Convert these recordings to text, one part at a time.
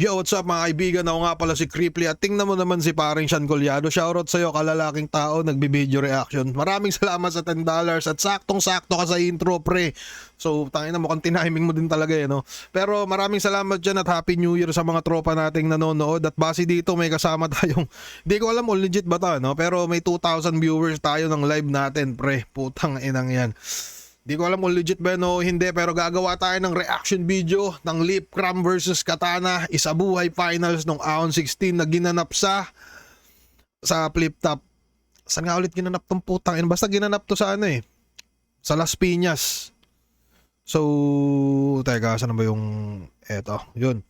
Yo, what's up mga kaibigan? Ako nga pala si Creeply at tingnan mo naman si paring Sean Collado. Shoutout sa'yo, kalalaking tao, nagbibideo reaction. Maraming salamat sa $10 at saktong-sakto ka sa intro, pre. So, tangina mo, mukhang tiniming mo din talaga eh, no? Pero maraming salamat dyan at Happy New Year sa mga tropa nating nanonood. At base dito, may kasama tayong, di ko alam kung legit ba to, no? Pero may 2,000 viewers tayo ng live natin, pre. Putang inang yan. Di ko alam kung legit ba o hindi, pero gagawa tayo ng reaction video ng Lip Cram versus Katana Isabuhay Finals nung Ahon 16 na ginanap sa Flip Top. Saan nga ulit ginanap tong putang ina? Basta ginanap to sa ano eh, sa Las Piñas. So, teka, saan ba yung eto? Yun.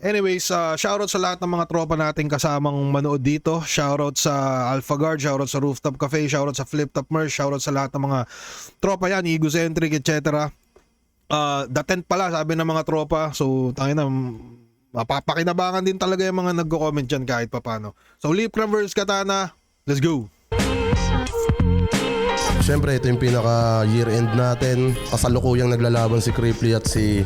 Anyways, shoutout sa lahat ng mga tropa nating kasamang manood dito. Shoutout sa Alpha Guard, shoutout sa Rooftop Cafe, shoutout sa Flip Top Merch, shoutout sa lahat ng mga tropa yan, Egocentric, etc. The tent pala, sabi ng mga tropa. So, tangina, mapapakinabangan din talaga yung mga nagko-comment dyan kahit papano. So, Lip Cram vs Katana, let's go! Siyempre, ito yung pinaka year-end natin. Kasalukuyang naglalaban si Creeply at si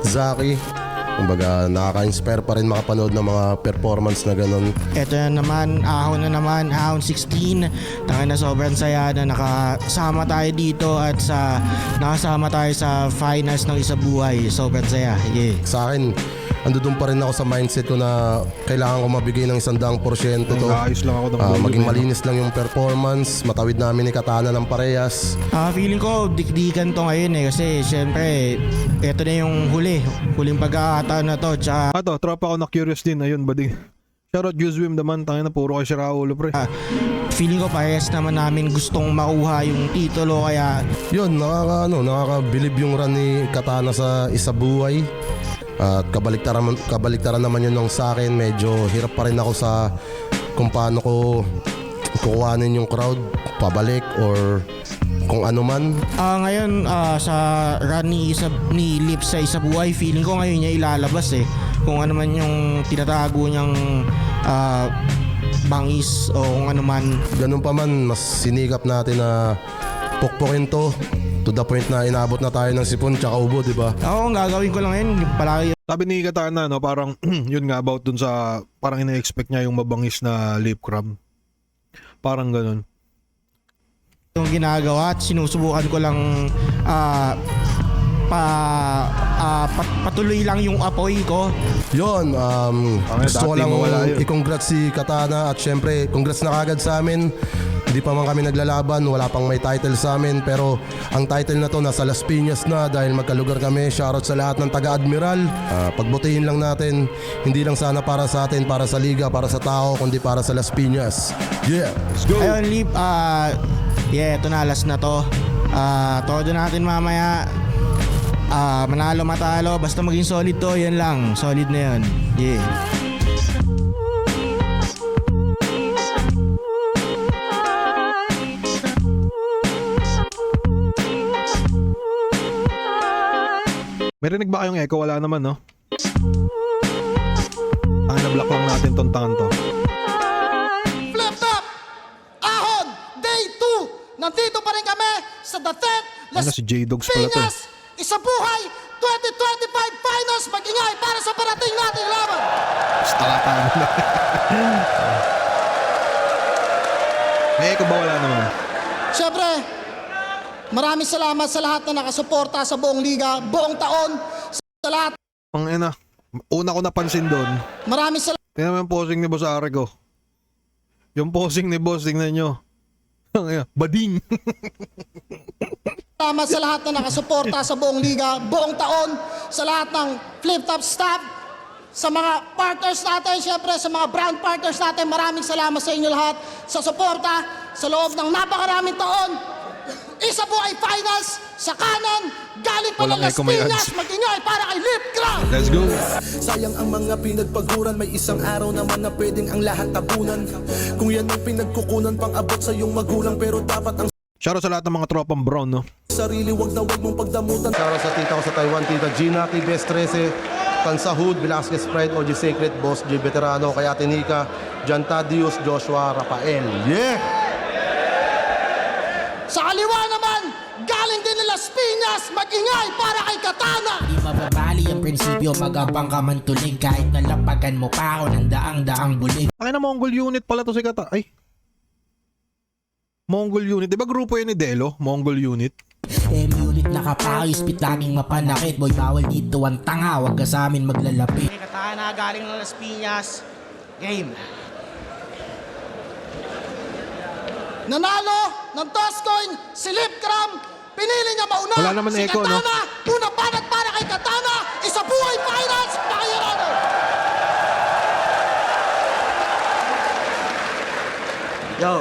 Zaki. Kumbaga, nakaka-inspire pa rin makapanood ng mga performance na ganun. Ito na naman, Ahon na naman, Ahon 16. Tangin na sobrang saya na nakasama tayo dito at nakasama tayo sa finals ng Isabuhay. Sobrang saya, yeah. Sa akin, andun pa rin ako sa mindset ko na kailangan ko mabigay ng 100% to. Ayos lang ako ng volume, maging malinis lang yung performance, matawid namin ni Katana ng parehas. Feeling ko dikdikan to ngayon eh kasi syempre ito na yung huling pagkakataon na to. Tsaka tropa ko na curious din, ayun bading. Shoutout Juzwim naman, tangina puro kay Raulo, pre. Feeling ko parehas naman namin gustong makuha yung titulo kaya Yun, nakakabilib yung run ni Katana sa Isabuhay. At kabaliktaran naman yun ng sa akin. Medyo hirap pa rin ako sa kung paano ko kukuhanin yung crowd pabalik or kung ano man. Ngayon sa run ni Lip sa Isabuhay, feeling ko ngayon niya ilalabas eh kung ano man yung tinatago niyang bangis o kung ano man. Ganun pa man, mas sinikap natin na pukpukin to to the point na inabot na tayo ng sipon tsaka ubo, di ba? Ako, ang gagawin ko lang yun, palagi Sabi ni Katana, no, parang yun nga about dun sa parang ina-expect niya yung mabangis na lip cram. Parang ganun. yung ginagawa at sinusubukan ko lang patuloy lang yung apoy ko. Yun, gusto ko dati lang mawala yun. i-congrats si Katana at syempre, congrats na kagad sa amin. Hindi pa man kami naglalaban, wala pang may title sa amin, pero ang title na to nasa Las Piñas na dahil magkalugar kami. Shoutout sa lahat ng taga-admiral. Pagbutihin lang natin, hindi lang sana para sa atin, para sa liga, para sa tao, kundi para sa Las Piñas. Yeah, let's go! Ayun, Lip, ito na, last na to. Todo natin mamaya. Manalo matalo, basta maging solid to, yan lang. Solid na yun. Yeah. May rinig ba kayong echo? Wala naman, no? Ang na-block lang natin tong tangan to. Flip Top! Ahon! Day 2! Nandito pa rin kami sa The Tent, Las Si J-Dogs pala to. Piñas, Isabuhay 2025 Finals. Mag-ingay para sa parating nating laban. Basta katana na. May echo ba? Wala naman. Siyempre, maraming salamat sa lahat na nakasuporta sa buong liga, buong taon, sa lahat. Ang ina, una ko napansin doon. Maraming salamat Tingnan mo yung posing ni Boss Arico. Yung posing ni Boss, tingnan nyo. Ang ina, bading. sa lahat na nakasuporta sa buong liga, buong taon, sa lahat ng Flip Top staff, sa mga partners natin, syempre sa mga brand partners natin, maraming salamat sa inyo lahat sa suporta sa loob ng napakaraming taon. Isabuhay Finals sa kanan, galing pa ng Walang Las echo, may Piñas, ads. mag-ingay para kay Lip Cram. Let's go. Sayang ang mga pinagpaguran, may isang araw naman na pwedeng ang lahat tabunan. Kung yan ang pinagkukunan pang abot sa iyong magulang, pero dapat ang Shoutout sa lahat ng mga tropang brown, no? sarili wag na wag mong pagdamutan. Shoutout sa tita ko sa Taiwan, Tita Gina, kay Best 13, Tansahud, Velasquez Pride, OG Sacred, Boss J Veterano, kay Ate Nika, Jan Tadius, Joshua, Rafael. Yeah! Sa kaliwa naman, galing din nila Las Piñas, mag-ingay para kay Katana. Di mababali ang prinsipyo, magabang ka man tulig. Kahit nalapagan mo pa ako ng daang-daang bulig. Ay na Mongol Unit pala to si Kata. Ay. Mongol Unit. Di ba grupo yun ni Delo? Mongol Unit. Unit nakapayos, pit laging mapanakit. Boy, bawal dito ang tanga, wag ka sa amin maglalapit. Kay Katana, galing ng Las Piñas. Game. Nanalo ng toss coin si Lipcram. Pinili niya mauna. Wala naman si echo, no? Katana. Unang banat para kay Katana. Isa buhay finals. Pakayarano. Yo.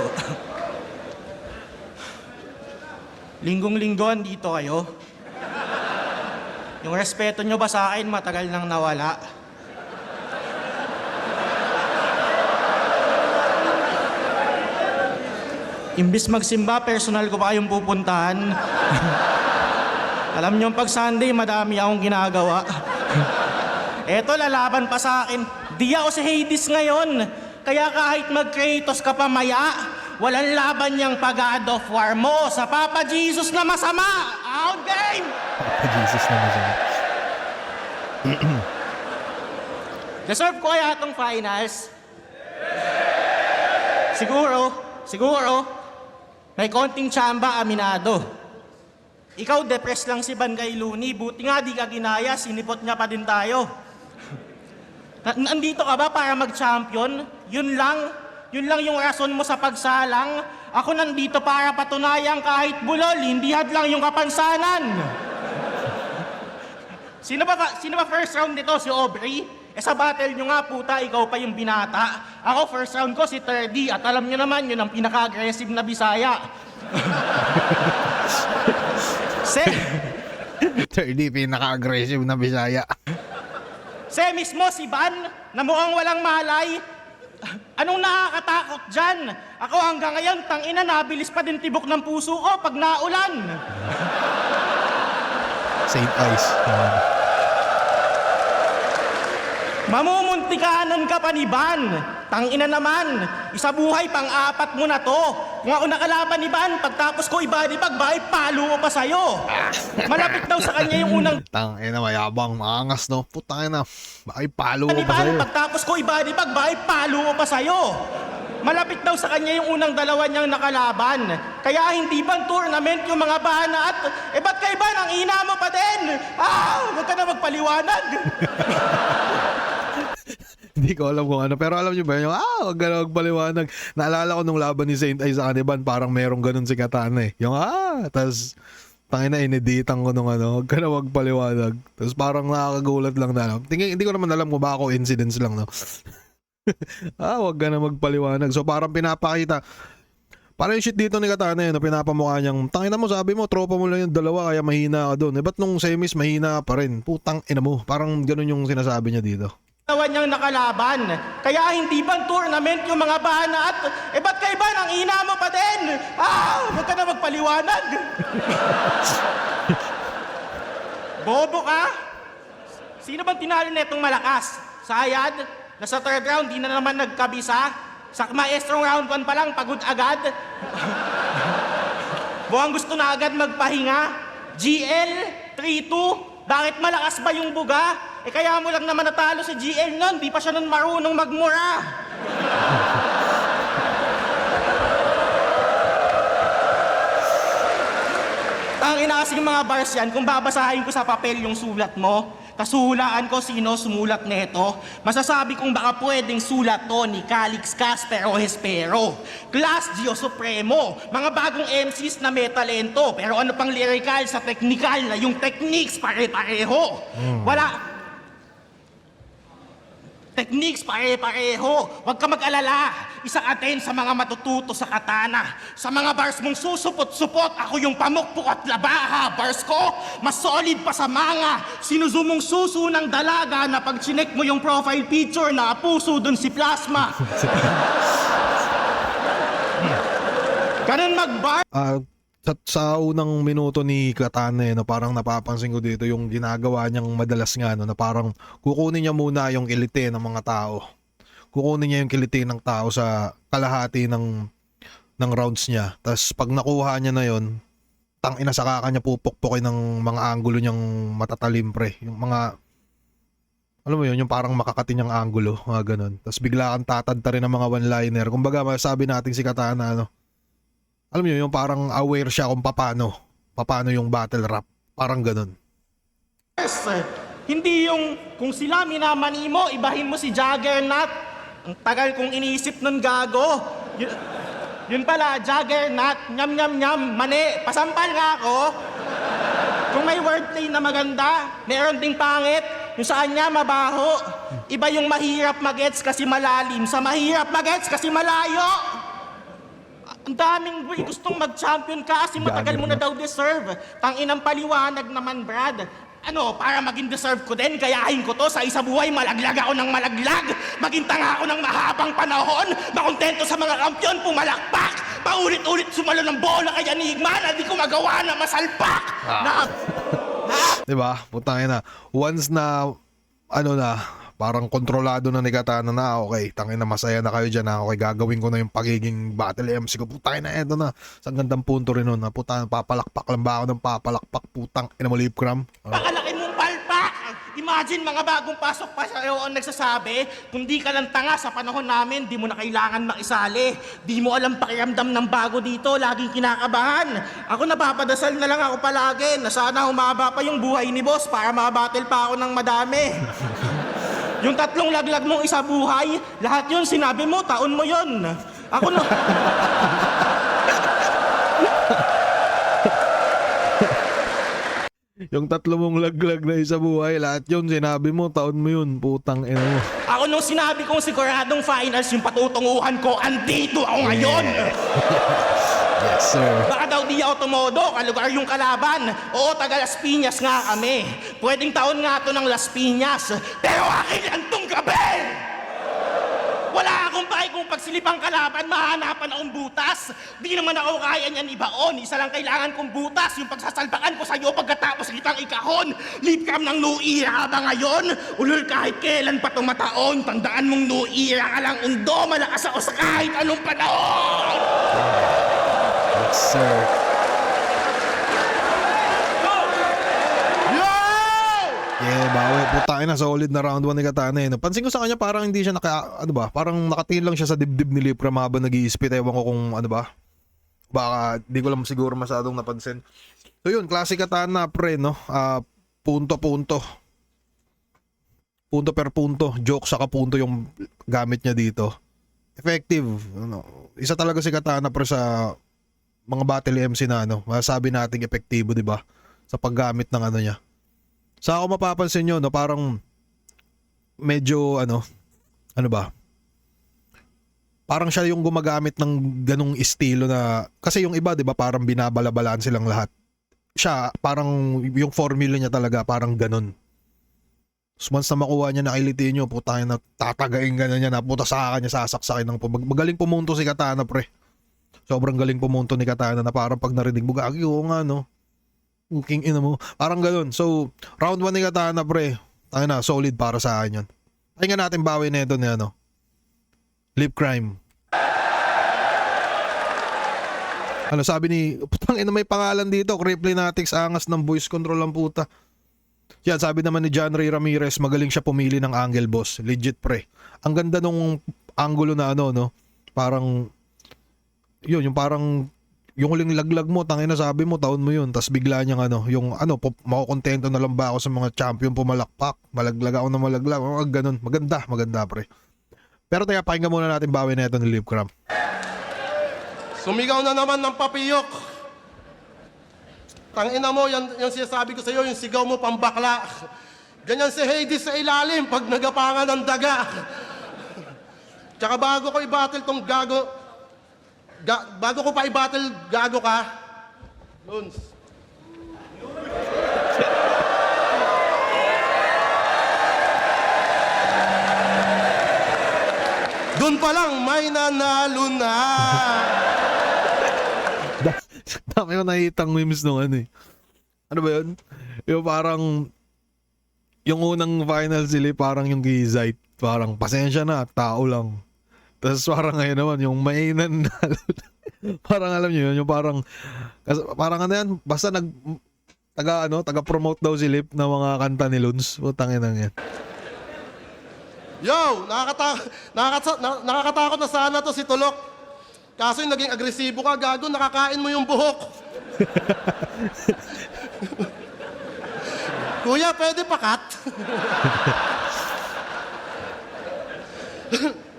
Linggong-linggo dito kayo. Yung respeto nyo ba sa akin matagal nang nawala? Imbis magsimba, personal ko pa kayong pupuntahan. Alam nyo, pag Sunday, madami akong ginagawa. Eto, lalaban pa sa akin. Di ako si Hades ngayon. Kaya kahit mag-Kratos ka pa maya, walang laban niyang pag-God of War mo sa Papa Jesus na masama. Out game! Jesus na masama. Deserve ko kaya itong finals? Siguro. May konting tsamba, aminado. Ikaw, depressed lang si Ban kay Looney. Buti nga di ka ginaya, sinipot niya pa din tayo. Nandito ka ba para mag-champion? Yun lang yung rason mo sa pagsalang. Ako nandito para patunayan kahit bulol, hindi hadlang yung kapansanan. Sino ba first round nito? Si Aubrey? Sa battle nyo nga, puta, ikaw pa yung binata. Ako, first round ko si 3D. At alam nyo naman, yun ang pinaka-aggressive na Bisaya. 30 pinaka-aggressive na Bisaya. Mismo si Ban, na mukhang walang malay. Anong nakakatakot dyan? Ako hanggang ngayon, tangina, nabilis pa din tibok ng puso ko pag naulan. Saint Ice. Mamumuntikanan ka pa ni Ban. Tangina naman, isa buhay pang-apat mo na to. Kung ako nakalaban ni Ban, pagtapos ko ibadi pagbay, palo ko pa sa'yo. Malapit daw sa kanya yung unang Tangina, mayabang, maangas, no? Putangina, bakit palo ko ni pa Ban, sa'yo? pagtapos ko ibadi pagbay, palo ko pa sa'yo. Malapit daw sa kanya yung unang dalawa niyang nakalaban. Kaya hindi bang tournament yung mga bana at ba't kay Ban ang ina mo pa din? Huwag ka na magpaliwanag. Hindi ko alam kung ano. Pero alam nyo ba yung, wag ka na magpaliwanag. Naalala ko nung laban ni Saint Ice sa Kaniban, parang merong ganun si Katana eh. Yung, tas, tangina, ineditan ko nung ano, wag ka na magpaliwanag. Tapos parang nakakagulat lang na. Hindi ko naman alam kung ba ako incidents lang, no? Wag ka na magpaliwanag. So parang pinapakita. Parang yung shit dito ni Katana yun, pinapamukha niyang, tangina mo, sabi mo, tropa mo lang yung dalawa, kaya mahina ka doon. Ba't nung semis, mahina pa rin? Putang ina mo. Parang ganun yung sinasabi niya dito. Dalawa niyang nakalaban. Kaya hindi bang tournament yung mga bana at ba't kay Ban ang ina mo pa din? Huwag ka na magpaliwanag. Bobo ka? Sino bang tinalo netong malakas? Sayad? Nasa third round, di na naman nagkabisa? Sa maestrong round 1 pa lang, pagod agad? Buwang gusto na agad magpahinga? GL? 3-2? Bakit malakas ba yung buga? Kaya mo lang naman natalo si GL nun, di pa siya nun marunong magmura. Tangina kasing mga bars yan, kung babasahin ko sa papel yung sulat mo, kasuhulaan ko sino sumulat neto, masasabi kong baka pwedeng sulat to ni Calix Casper o Hespero. Class Gio Supremo, mga bagong MCs na may talento, pero ano pang lyrical sa technical na yung techniques pare-pareho. Techniques pare-pareho. Huwag ka mag-alala. Isang atin sa mga matututo sa katana. Sa mga bars mong susupot-supot, ako yung pamukpok at labaha. Bars ko, mas solid pa sa mga. Sinuzumong suso ng dalaga na pag chinek mo yung profile picture na puso dun si Plasma. Ganun mag-bar. Sa unang minuto ni Katana, no, parang napapansin ko dito yung ginagawa niyang madalas nga, no, na parang kukunin niya muna yung kilite ng mga tao. Kukunin niya yung kilite ng tao sa kalahati ng ng rounds niya. Tapos pag nakuha niya na yon, tangina sa kanya pupukpukin ng mga angulo niyang matatalim pre. Yung mga, alam mo yun, yung parang makakati niyang angulo, mga ganun. Tapos bigla kang tatadta rin ng mga one-liner. Kumbaga, masasabi natin si Katana, ano, alam mo yun, yung parang aware siya kung paano yung battle rap. Parang ganun. Yes, hindi yung kung sila minamani mo, ibahin mo si Juggernaut. Ang tagal kong iniisip nun, gago. Yun pala, Juggernaut, nyam nyam nyam, mani, pasampal nga ako. Kung may wordplay na maganda, meron ding pangit, yung sa kanya mabaho. Iba yung mahirap magets kasi malalim, sa mahirap magets kasi malayo. Ang daming gustong mag-champion ka kasi matagal mo na daw deserve. Tanginang paliwanag naman, Brad. Ano, para maging deserve ko din, gayahin ko to sa isa buhay, malaglag ako ng malaglag. Maging tanga ako ng mahabang panahon, makontento sa mga kampiyon, pumalakpak. Paulit-ulit sumalo ng bola kay Enigma na di ko magawa na masalpak. Diba? Putangin na. Once na, ano na, parang kontrolado na ni Katana na, okay, tangin na masaya na kayo dyan, okay, gagawin ko na yung pagiging battle MC ko. Putangin na, eto na. Sa gandang punto rin nun, na putangin, papalakpak lang ba ako ng papalakpak, putang, ina mo lip cram. Pakalaki mong palpak! Imagine mga bagong pasok pa sa ang nagsasabi, kung di ka lang tanga sa panahon namin, di mo na kailangan makisali. Di mo alam pakiramdam ng bago dito, laging kinakabahan. Ako napapadasal na lang ako palagi, na sana humaba pa yung buhay ni boss para mabattle pa ako ng madami. Yung 3 laglag mong isa buhay, lahat yun sinabi mo, taon mo yun. Ako na... Yung 3 mong laglag na isa buhay, lahat yun, sinabi mo, taon mo yun, putang ina mo. Ako nung sinabi kong siguradong finals yung patutunguhan ko, andito ako ngayon. Yes, sir. Baka daw di ako tumodo, kalugar yung kalaban. Oo, taga Las Piñas nga kami. Pwedeng taon nga to ng Las Piñas. Pero akin lang tong gabi! Wala akong pake kung pagsilipang kalaban, mahanapan akong butas. Di naman ako kaya niyan ibaon. Isa lang kailangan kong butas, yung pagsasalpakan ko sa'yo pagkatapos kitang ikahon. Leap cam ng new era ba ngayon? Ulol kahit kailan pa tumataon. Tandaan mong new era ka lang undo, malakas ako sa kahit anong panahon! Yes, sir. Yeah, bawi. Putangin na, solid na round 1 ni Katana eh. Napansin ko sa kanya parang hindi siya parang nakatingin lang siya sa dibdib ni Lipram habang nag-i-spit. Ewan ko kung ano ba. Baka di ko lang siguro masyadong napansin. So yun, classic Katana pre, no? Punto-punto. Punto per punto. Joke saka punto yung gamit niya dito. Effective. Ano? Isa talaga si Katana pre sa mga battle MC na ano. Masasabi nating epektibo, di ba? Sa paggamit ng ano niya. Sa ako mapapansin nyo, no, parang medyo ano ba? Parang siya yung gumagamit ng ganung estilo na, kasi yung iba, di ba, parang binabalabalaan silang lahat. Siya, parang yung formula niya talaga, parang ganun. So once na makuha niya, nakiliti nyo, putangin na tatagain ka na niya, naputa sa kanya, sasaksakin ng magaling pumunto si Katana, pre. Sobrang galing pumunto ni Katana na parang pag narinig mo, gagi, oo nga, no? King ina mo. Parang ganun. So, round 1 ni Katana, pre. Tayo na, solid para sa akin yan. Tayo nga natin bawi na ito ni ano. Lip crime. Ano sabi ni, putang ina may pangalan dito, Criplinatics, angas ng voice control ang puta. Yan, sabi naman ni John Ray Ramirez, magaling siya pumili ng angle, boss. Legit, pre. Ang ganda nung angulo na ano, no? Parang, yun, yung parang, yung huling laglag mo, tangina sabi mo, taon mo yun. Tapos bigla niyang ano, yung ano, makukontento na lang ba ako sa mga champion pumalakpak? Malaglag ako na malaglag. Ganun. Maganda, pre. Pero tayo, pakinggan muna natin bawi na ito ni Lip Cram. Sumigaw na naman ng papiyok. Tangina mo, yan, yung sinasabi ko sa iyo, yung sigaw mo pambakla. Ganyan si Hades sa ilalim pag nagapangan ng daga. Tsaka bago ko i-battle tong gago, bago ko pa i-battle, gago ka. Luns. Doon pa lang, may nanalo na. Dami ko nakitang memes nung ano eh. Ano ba yun? Yung parang, yung unang final sila, parang yung Gizite. Parang, pasensya na, tao lang. Tapos parang ngayon naman, yung may nanalo na. Parang alam niyo yun, yung parang ano yan, basta taga-promote daw si Lip ng mga kanta ni Luns. Putang ina yan. Yo! Nakakatakot na sana to si Tulok. Kaso yung naging agresibo ka, gago, nakakain mo yung buhok. Kuya, pwede pakat?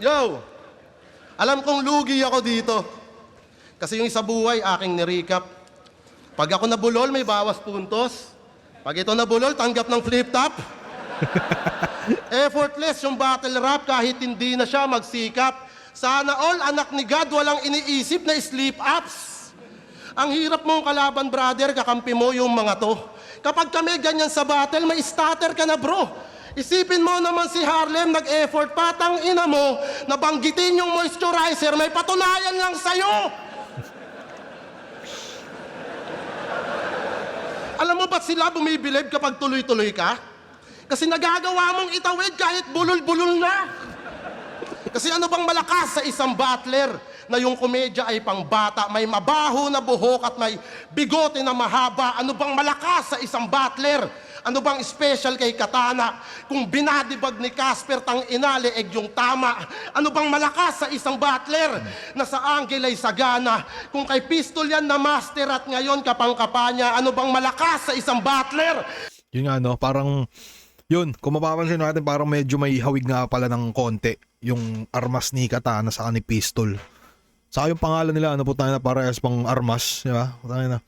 Yo! Alam kong lugi ako dito. Kasi yung isa buhay, aking nirecap. Pag ako nabulol, may bawas puntos. Pag ito nabulol, tanggap ng flip-top. Effortless yung battle rap kahit hindi na siya magsikap. Sana all anak ni God walang iniisip na sleep-ups. Ang hirap mong kalaban, brother, kakampi mo yung mga to. Kapag kami ganyan sa battle, may starter ka na, bro. Isipin mo naman si Harlem, nag-effort, patang ina mo, nabanggitin yung moisturizer, may patunayan lang sa'yo. Alam mo ba't sila bumibilib kapag tuloy-tuloy ka? Kasi nagagawa mong itawid kahit bulol-bulol na. Kasi ano bang malakas sa isang battler na yung komedya ay pang bata, may mabaho na buhok at may bigote na mahaba? Ano bang malakas sa isang battler? Ano bang special kay Katana? Kung binadibag ni Casper, tang inaleeg yung tama. Ano bang malakas sa isang battler na sa angle ay sagana? Kung kay Pistol yan na master at ngayon kapang-kapanya, ano bang malakas sa isang battler? Yun nga, no? Parang, yun, kung mapapansin natin, parang medyo may hawig nga pala ng konti yung armas ni Katana sa ni Pistol. Saka yung pangalan nila, ano po tayo na parehas pang armas, di ba? Tayo na.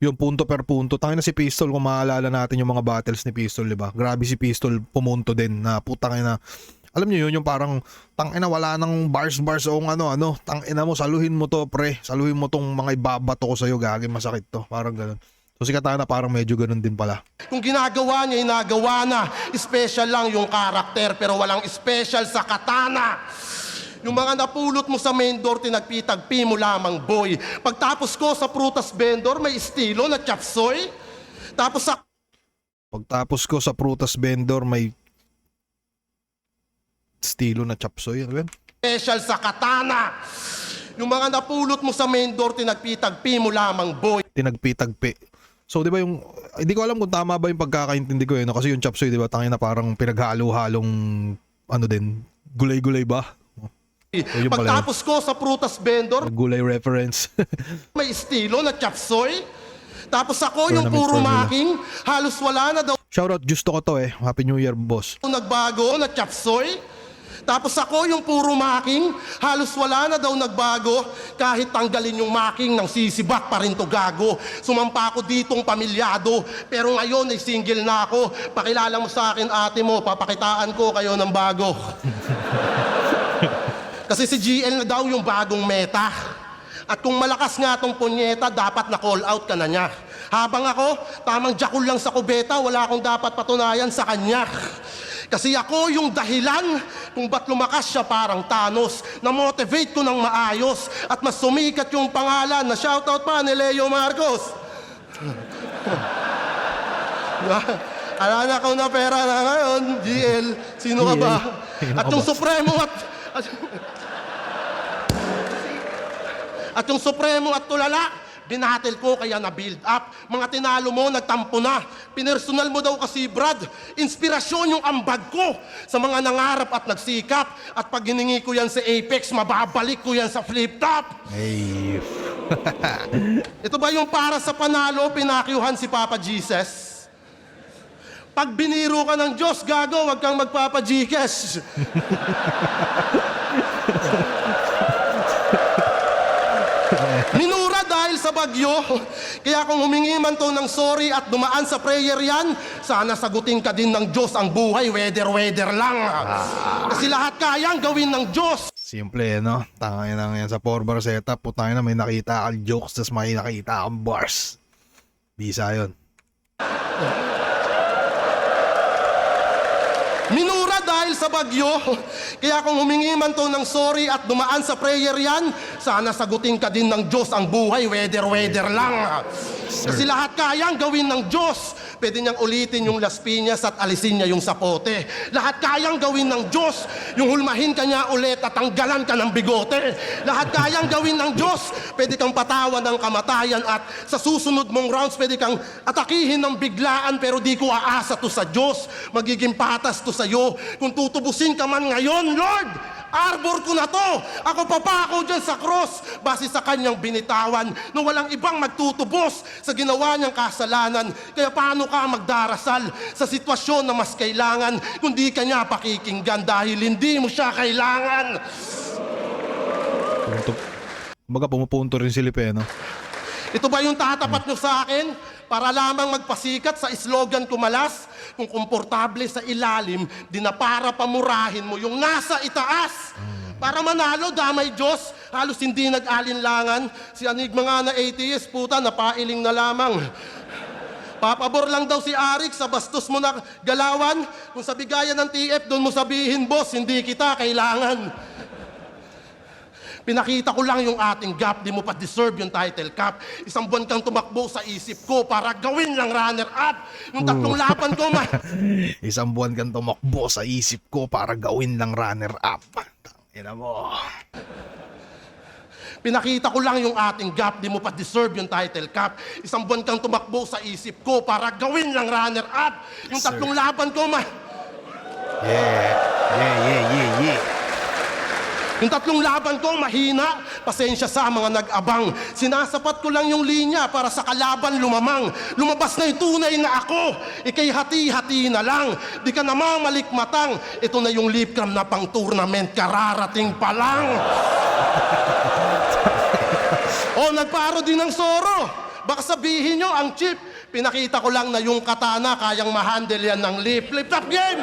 Yung punto per punto. Tayo na si Pistol, kung maalala natin yung mga battles ni Pistol, di ba? Grabe si Pistol, pumunto din na putang ina. Alam niyo yun, yung parang tangina wala nang bars o ano, tangina mo, saluhin mo to, pre. Saluhin mo tong mga ibabato ko sa'yo, gagawin masakit to. Parang ganun. So si Katana parang medyo ganun din pala. Kung ginagawa niya, inagawa na. Special lang yung karakter, pero walang special sa Katana. Yung mga napulot mo sa main door, tinagpi-tagpi mo lamang, boy. Pagtapos ko sa prutas vendor, may estilo na chapsoy. Pagtapos ko sa prutas vendor, may estilo na chapsoy. Ano ba? Special sa Katana. Yung mga napulot mo sa main door, tinagpi-tagpi mo lamang, boy. Tinagpi-tagpi. So, di ba yung, hindi ko alam kung tama ba yung pagkakaintindi ko yun. Kasi yung chapsoy, di ba, tangin na parang pinaghalo-halong, ano din, gulay-gulay ba? So, Pagtapos ko sa prutas vendor, gulay reference. may estilo na chapsoy. Tapos ako yung Tournament puro formula. making, halos wala na daw Shoutout, gusto ko to eh. Happy New Year, boss. nagbago na chapsoy. Tapos ako yung puro making, halos wala na daw nagbago. Kahit tanggalin yung making ng sisibak pa rin to gago. Sumampa ako ditong pamilyado, pero ngayon ay single na ako. Pakilala mo sa akin ate mo, papakitaan ko kayo ng bago. Kasi si GL na daw yung bagong meta. At kung malakas nga tong punyeta, dapat na call out ka na niya. Habang ako, tamang jakul lang sa kubeta, wala akong dapat patunayan sa kanya. Kasi ako yung dahilan kung ba't lumakas siya parang Thanos. Na-motivate ko ng maayos at mas sumikat yung pangalan na shoutout pa ni Leo Marcos. Alala ko na pera na ngayon, GL. Sino ka ba? At yung Supremo at yung Supremo at tulala, binatel ko kaya na-build up. Mga tinalo mo, nagtampo na. Pinersonal mo daw kasi, Brad. Inspirasyon yung ambag ko sa mga nangarap at nagsikap. At pag hiningi ko yan sa Apex, mababalik ko yan sa flip-top. Hey. Ito ba yung para sa panalo, pinakyuhan si Papa Jesus? Pag biniro ka ng Diyos, gago, wag kang magpapa-Gcash. Minura dahil sa bagyo, kaya kung humingi man to ng sorry at dumaan sa prayer yan, sana sagutin ka din ng Diyos. Ang buhay, weather lang. Kasi lahat kayang gawin ng Diyos. Simple, no? Tangin na yan sa 4-bar setup. Putangin na may nakita kang jokes, tas may nakita kang bars. Bisa yun. Minura dahil sa bagyo, kaya kung humingi man to ng sorry at dumaan sa prayer yan, sana sagutin ka din ng Diyos. Ang buhay, weather lang. Kasi lahat kayang gawin ng Diyos. pwede niyang ulitin yung Las Piñas at alisin niya yung sapote. Lahat kayang gawin ng Diyos. Yung hulmahin ka niya ulit at tanggalan ka ng bigote. Lahat kayang gawin ng Diyos. Pwede kang patawan ng kamatayan at sa susunod mong rounds, pwede kang atakihin ng biglaan, pero di ko aasa to sa Diyos. Magiging patas to sa'yo. Kung tutubusin ka man ngayon, Lord, arbor ko na to. Ako papako dyan sa cross base sa kanyang binitawan na walang ibang magtutubos sa ginawa niyang kasalanan. Kaya paano ka magdarasal sa sitwasyon na mas kailangan kung di ka niya pakikinggan dahil hindi mo siya kailangan? Kumbaga pumupunto rin si Lipeno. Ito ba yung tatapat nyo sa akin? Para lamang magpasikat sa slogan ko malas? Kung komportable sa ilalim, di na para pamurahin mo yung nasa itaas. Para manalo, damay Diyos, halos hindi nag-alinlangan. Si Anigma nga na atheist, puta, napailing na lamang. Papabor lang daw si Arik sa bastos mo na galawan. Kung sa bigayan ng TF, doon mo sabihin, boss, hindi kita kailangan. Pinakita ko lang yung ating gap, di mo pa deserve yung title cup. Isang buwan kang tumakbo sa isip ko para gawin lang runner-up. Yung tatlong laban ko, Isang buwan kang tumakbo sa isip ko para gawin lang runner-up. Ina mo. Pinakita ko lang yung ating gap, di mo pa deserve yung title cup. Isang buwan kang tumakbo sa isip ko para gawin lang runner-up. Yung tatlong laban ko, Yeah. Yung tatlong laban ko, mahina. Pasensya sa mga nag-abang. Sinasapat ko lang yung linya para sa kalaban lumamang. Lumabas na yung tunay na ako. Ika'y hati-hati na lang. Di ka namang malikmatang. Ito na yung lip cam na pang tournament. Kararating pa lang. Nagparo din ng soro. Baka sabihin nyo, ang chip. Pinakita ko lang na yung katana kayang mahandle yan ng flip-top game.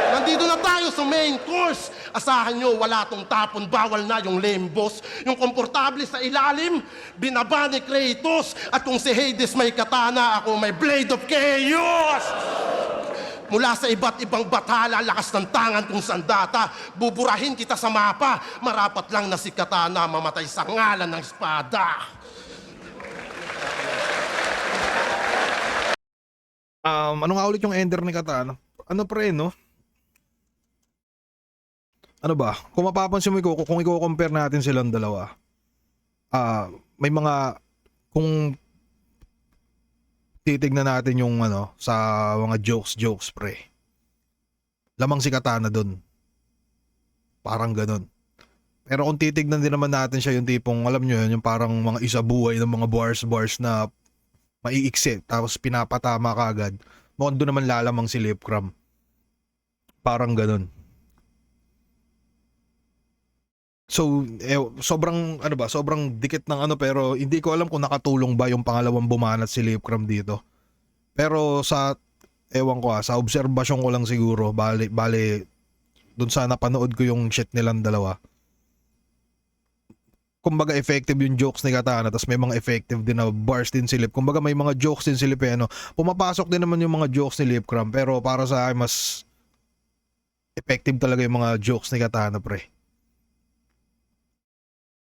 Nandito na tayo sa main course. Asahan nyo, wala tong tapon, bawal na yung lame boss. Yung komportable sa ilalim, binaba ni Kratos. At kung si Hades may katana, ako may Blade of Chaos. Mula sa iba't ibang batala, lakas ng tangan kung sandata. Buburahin kita sa mapa. Marapat lang na si katana mamatay sa ngalan ng espada. Ano nga ulit yung ender ni Katana? Ano pre, no? Ano ba? Kung mapapansin mo, kung i-compare natin silang dalawa, may mga, kung titignan natin yung sa mga jokes pre, lamang si Katana dun. Parang ganun. Pero kung titignan din naman natin siya, yung tipong, alam nyo yun, yung parang mga isabuhay ng mga bars na maiiksi, tapos pinapatama ka agad. Mukhang doon naman lalamang si Lipcram. Parang ganun. So, sobrang dikit ng pero hindi ko alam kung nakatulong ba yung pangalawang bumanat si Lipcram dito. Pero sa sa obserbasyon ko lang siguro, bale dun sa napanood ko yung shit nilang dalawa. Kumbaga effective yung jokes ni Katana, tapos may mga effective din na bars din si Lip. Kumbaga may mga jokes din si Lipeno. Pumapasok din naman yung mga jokes ni Lipcram, pero para sa akin mas effective talaga yung mga jokes ni Katana, pre.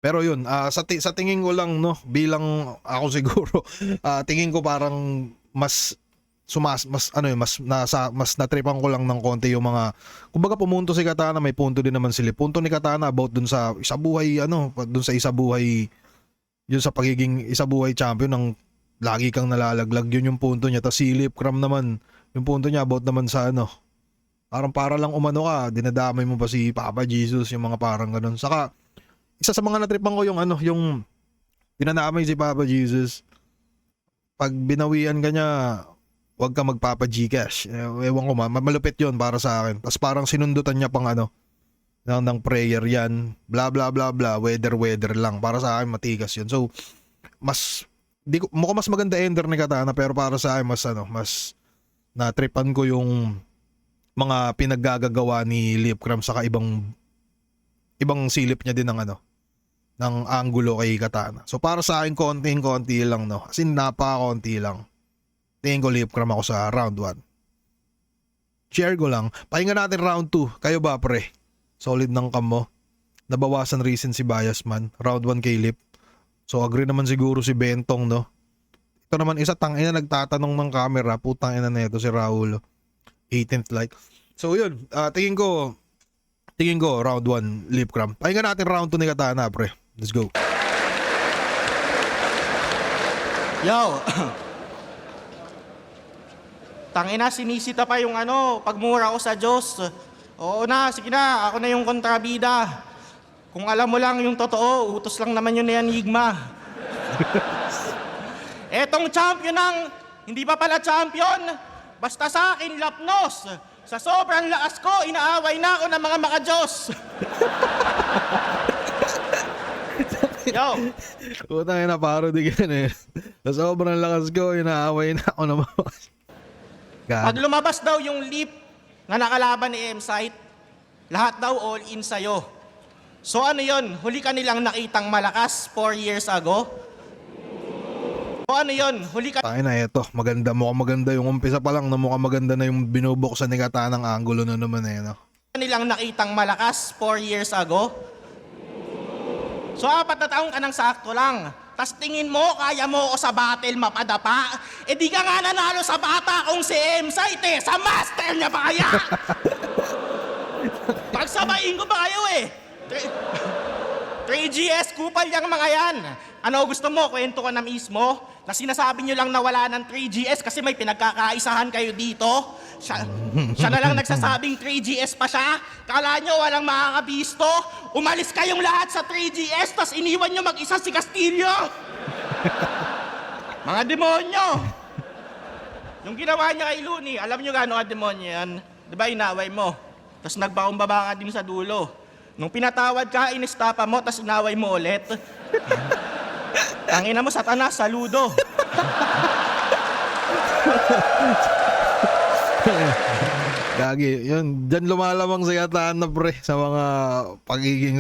Pero yun, sa tingin ko lang, no, bilang ako siguro, tingin ko parang mas natripan ko lang ng konti yung mga, kumbaga pumunto si Katana, may punto din naman sila. Punto ni Katana about dun sa isabuhay, dun sa isabuhay, yun sa pagiging isabuhay champion ng lagi kang nalalaglag, yun yung punto niya. Tapos si Lipcram naman, yung punto niya about naman sa parang para lang umano ka, dinadamay mo pa si Papa Jesus, yung mga parang ganun. Saka, isa sa mga natripan ko yung yung dinadamay si Papa Jesus. Pag binawian ka niya, huwag ka magpapa-Gcash. Ewan ko malupit yun para sa akin. Tapos parang sinundutan niya pang ng prayer yan. Bla bla bla bla, weather lang. Para sa akin matigas yun. So, mukhang mas maganda ender ni Katana, pero para sa akin mas natripan ko yung mga pinaggagawa ni Lipcram saka ibang silip niya din ng angulo kay Katana. So para sa akin konti lang, no. As in napaka-konti lang. Tingin ko Lipcram ako sa round 1. Share ko lang. Pahinga natin round 2. Kayo ba, pre? Solid ng kamo. Nabawasan recency bias man. Round 1 kay Lip. So agree naman siguro si Bentong, no. Ito naman isa, tangina nagtatanong ng camera, putang ina na ito si Raul. 18th like. So yun, tingin ko round 1 lip cram. Pakinggan natin round 2 ni Katana, pre. Let's go. Yo! Tangina, sinisita pa yung pagmura ko sa Diyos. Oo na, sige na, ako na yung kontrabida. Kung alam mo lang yung totoo, utos lang naman yun ni Enigma. Etong champion ng hindi pa pala champion, basta sa akin lapnos. Sa sobrang lakas ko, inaaway na ako ng mga makajos. Yo! Putang ina, parody ka na eh. Sa sobrang lakas ko, inaaway na ako naman. Pag lumabas daw yung lip na nakalaban ni M-Site, lahat daw all in sa'yo. So ano yon? Huli ka nilang nakitang malakas 4 years ago? O ano yon? Huli ka Tangina, eto. Maganda, mukhang maganda yung umpisa pa lang na mukhang maganda na yung binubuksan ni Katanang angulo na naman eh, no? nilang nakitang malakas 4 years ago? So 4 na taong ka nang sakto lang. Tas tingin mo, kaya mo ako sa battle mapadapa? Eh di ka nga nanalo sa bata kung si M-Site eh. Sa master niya pa kaya? Pagsabayin ko ba kayo eh? 3GS, kupal yung mga yan. Ano gusto mo? Kwento ko na mismo? Na sinasabi nyo lang na wala ng 3GS kasi may pinagkakaisahan kayo dito? Siya na lang nagsasabing 3GS pa siya? Kala nyo walang makakabisto? Umalis kayong lahat sa 3GS tas iniwan nyo mag-isa si Castillo? Mga demonyo! Yung ginawa niya kay Looney, alam nyo gaano ka demonyo yan? Diba inaway mo? Tas nagpakumbaba ka din sa dulo. Nung pinatawad ka, inistapa mo, tas inaway mo ulit. Tangina mo, Satanas, saludo. Gagi, yun. Diyan lumalamang si Katana, pre, sa mga pagiging,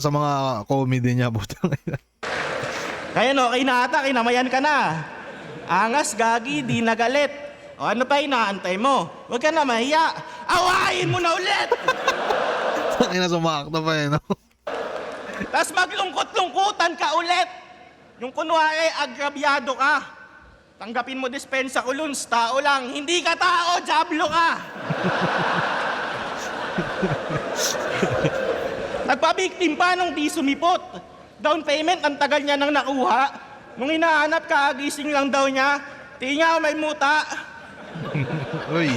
sa mga comedy niya, putang ina. Kaya okay na ata, kinamayan ka na. Angas, gagi, di nagalit. O ano pa inaantay mo? Huwag ka na mahiya. Awayin mo na ulit! Tangina, sumakto pa eh, no? Tapos maglungkot-lungkutan ka ulit. Yung kunwari, agrabyado ka. Tanggapin mo dispensa ko, Luns, tao lang. Hindi ka tao, jablo ka. Nagpabiktim pa nung di sumipot. Down payment, ang tagal niya nang nakuha. Nung hinahanap ka, gising lang daw niya. Tinga, may muta. Uy,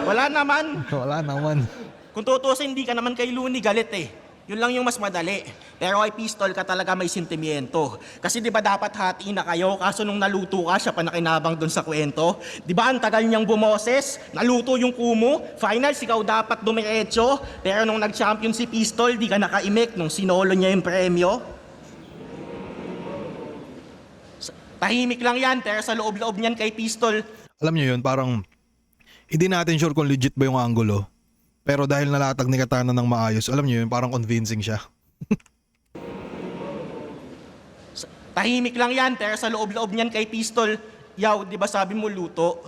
Wala naman. wala naman. Kung tutusin, hindi ka naman kay Looney galit eh. Yun lang yung mas madali. Pero kay Pistol ka talaga may sentimiento. Kasi di ba dapat hati na kayo, kaso nung naluto ka, siya pa nakinabang dun sa kwento. Di ba ang tagal niyang bumoses, naluto yung kumo, finals ikaw dapat dumiretso, pero nung nag-champion si Pistol, di ka nakaimik nung sinolo niya yung premyo. Tahimik lang yan, pero sa loob-loob niyan kay Pistol, Alam niyo yun, parang hindi natin sure kung legit ba yung angulo. Pero dahil nalatag ni Katana ng maayos, alam niyo yun, parang convincing siya. tahimik lang yan, pero sa loob-loob niyan kay Pistol, yaw, di ba sabi mo luto?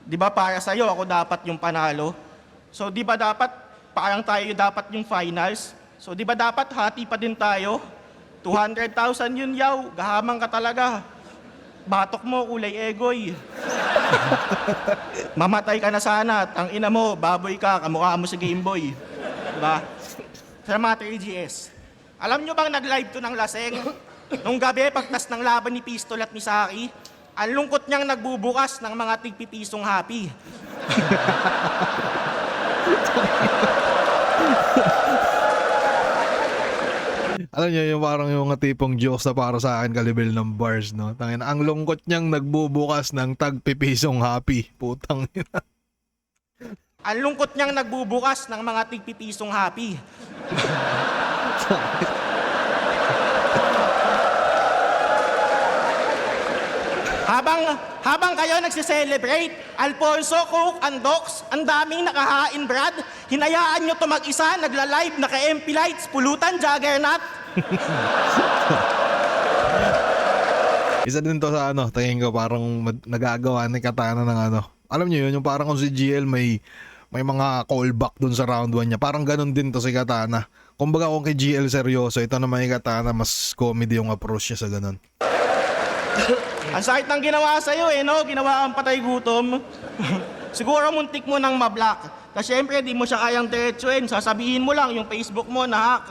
Di ba para sa'yo ako dapat yung panalo? So di ba dapat, parang tayo dapat yung finals? So di ba dapat hati pa din tayo? 200,000 yun, yaw, gahamang ka talaga. Batok mo, kulay egoy. Mamatay ka na sana, tang ina mo, baboy ka, kamukha mo sa Game Boy. Diba? Sa mga 3GS. Alam nyo bang nag-live to ng laseng? Nung gabi, pagtas ng laban ni Pistol at ni Saki, ang lungkot niyang nagbubukas ng mga tigpipisong happy. Alam niyo yung parang yung tipong jokes na para sa akin kalibel ng bars, no? Tangina, ang lungkot niyang nagbubukas ng tagpipisong happy. Putang ina. Ang lungkot niyang nagbubukas ng mga tigpipisong happy. Habang kayo nagse-celebrate, Alfonso, Coke, and Docs, ang daming nakahain, Brad. Hinayaan nyo to mag-isa, nagla-live, naka-MP lights, pulutan, juggernaut. Isa din to sa tingin ko parang nagagawa ni Katana ng Alam niyo yun, yung parang kung si GL may mga callback dun sa round 1 niya. Parang ganun din to si Katana. Kumbaga kung kay GL seryoso, ito naman yung Katana, mas comedy yung approach niya sa ganun. Ang sakit ng ginawa sa'yo eh, no? Ginawa ang patay gutom. Siguro muntik mo nang ma-block. Kasi syempre, di mo siya kayang diretsuin. Sasabihin mo lang yung Facebook mo na hack.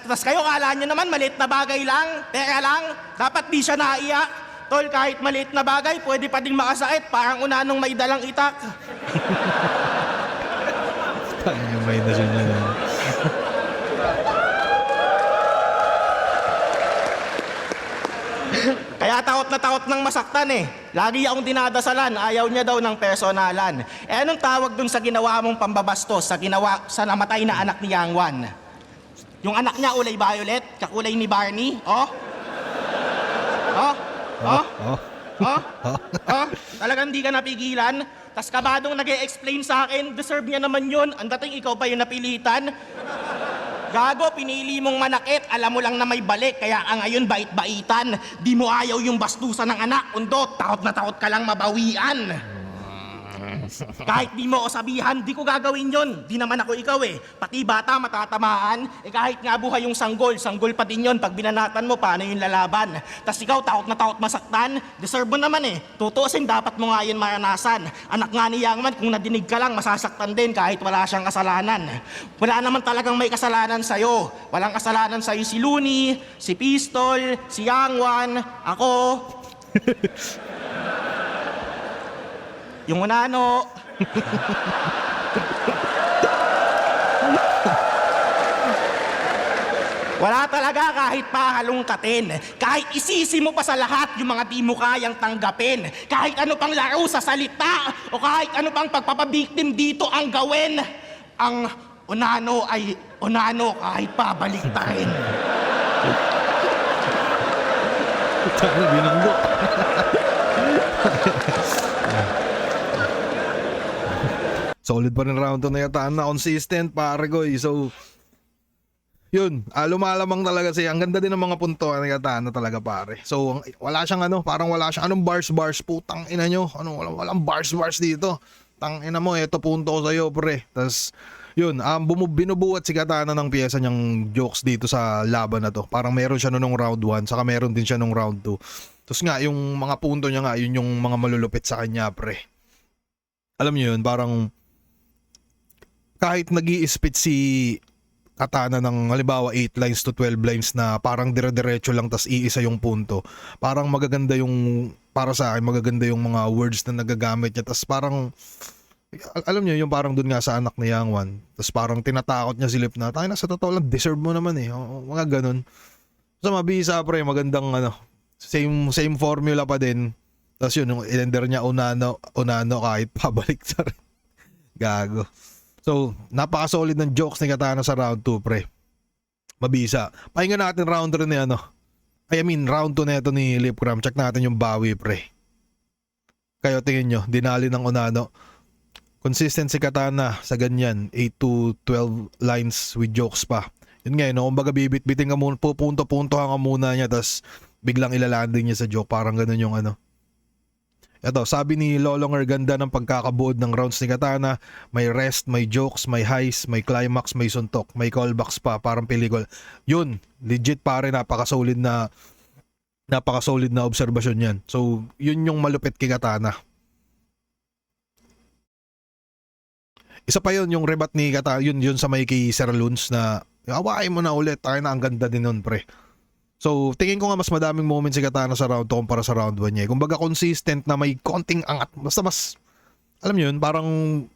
Tas kayo, kala nyo naman, maliit na bagay lang. Teka lang, dapat di siya naiyak. Tol, kahit maliit na bagay, pwede pa ding makasakit. Parang unanong may dalang itak. Yung may nasyon na yan. Kaya takot na takot ng masaktan eh. Lagi akong dinadasalan, ayaw niya daw ng personalan. Eh anong tawag dun sa ginawa mong pambabastos, sa namatay na anak ni Yang Wan? Yung anak niya kulay violet, kakulay ni Barney, oh? Oh? Oh? Oh? Oh? Talagang di ka napigilan? Tas kabadong nag-e-explain sa akin, deserve niya naman yun. Ang dating ikaw pa yung napilitan. Gago, pinili mong manakit, alam mo lang na may balik, kaya ka ngayon bait-baitan. Di mo ayaw yung bastusan ng anak, undot, takot na takot ka lang mabawian. Kahit di mo o sabihan, di ko gagawin yon. Di naman ako ikaw eh. Pati bata matatamaan. Eh kahit nga buhay yung sanggol pa din yon. Pag binanatan mo, paano yung lalaban? Tas ikaw, takot na takot masaktan. Deserve mo naman eh. Tutuusin, dapat mo nga yun maranasan. Anak nga ni Yang Man, kung nadinig ka lang, masasaktan din kahit wala siyang kasalanan. Wala naman talagang may kasalanan sa'yo. Walang kasalanan sa'yo si Looney, si Pistol, si Yang Wan, ako. Yung unano. Wala talaga kahit pa halongkatin. Kahit isisi mo pa sa lahat yung mga di mo kayang tanggapin. Kahit ano pang laro sa salita o kahit ano pang pagpapabiktim dito ang gawin. Ang unano ay unano kahit pa baliktarin. Taka binanggo. Solid pa rin round 2 na yata na consistent pare ko eh. So yun, lumalamang talaga siya. Ang ganda din ng mga punto na yata na talaga pare. So wala siyang parang wala siyang anong bars putang ina nyo. Walang bars dito. Tang ina mo, eto punto ko sa'yo pre. Tas yun, binubuhat si Katana ng piyesa niyang jokes dito sa laban na to. Parang meron siya nung round 1, saka meron din siya nung round 2. Tapos nga, yung mga punto niya nga, yun yung mga malulupit sa kanya, pre. Alam niyo yun, parang kahit nag-i-spit si Katana ng halimbawa 8 lines to 12 lines na parang dire-diretso lang tas iisa yung punto. Parang magaganda yung, para sa akin, magaganda yung mga words na nagagamit niya. Tas parang, alam niyo yung parang dun nga sa anak ni Yang Wan. Tas parang tinatakot niya si Lip na, tayo na sa totoo lang, deserve mo naman eh. Mga ganun. So mabisa pre, magandang same formula pa din. Tas yun, yung ender niya unano kahit pabalik sa rin. Gago. So, napaka-solid ng jokes ni Katana sa round 2, pre. Mabisa. Pahinga natin round 3 ni round 2 na ito ni Lipcram. Check natin yung bawi, pre. Kayo tingin nyo, dinali ng unano. Consistent si Katana sa ganyan. 8 to 12 lines with jokes pa. Yun nga, kumbaga bibit-biting ka muna, pupunto-puntohan ka muna niya, tas biglang ilalanding niya sa joke. Parang ganun yung Ito, sabi ni Lolonger, ganda ng pagkakabuod ng rounds ni Katana. May rest, may jokes, may highs, may climax, may suntok, may callbacks pa, parang pelikol. Yun, legit pare, napaka-solid na obserbasyon yan. So, yun yung malupit kay Katana. Isa pa yun, yung rebat ni Katana, yun sa may kay Sir Luns na, awain mo na ulit, tayo na, ang ganda din nun, pre. So, tingin ko nga mas madaming moments si Katana sa round 2 kumpara sa round 1 niya. Kumbaga consistent na may konting angat. Basta mas, alam niyo yun, parang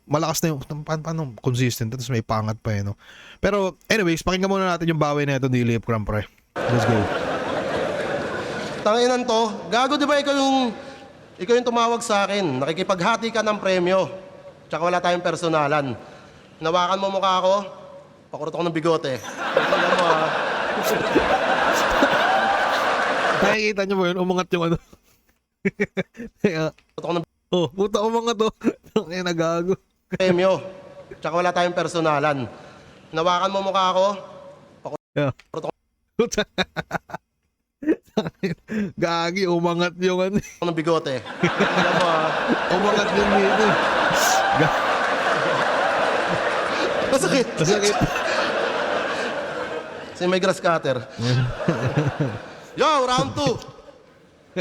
malakas na yung, paano consistent? Tapos may pangat pa no? Pero anyways, pakinggan muna natin yung bawi na ito ni Lipcram, pre. Let's go. Tanginan to, gago di ba ikaw yung tumawag sa akin, nakikipaghati ka ng premyo, tsaka wala tayong personalan. Nawakan mo mukha ko, pakurot ako ng bigote. Alam mo Nakikita niyo mo yun, umangat yung puta umangat to. Ay, nagago. premyo, tsaka wala tayong personalan. Nawakan mo mukha ko, Gagi, umangat yung ng bigote. Alam mo umangat yung dito. Masakit. Masakit. Kasi may grass cutter. Yo, round 2.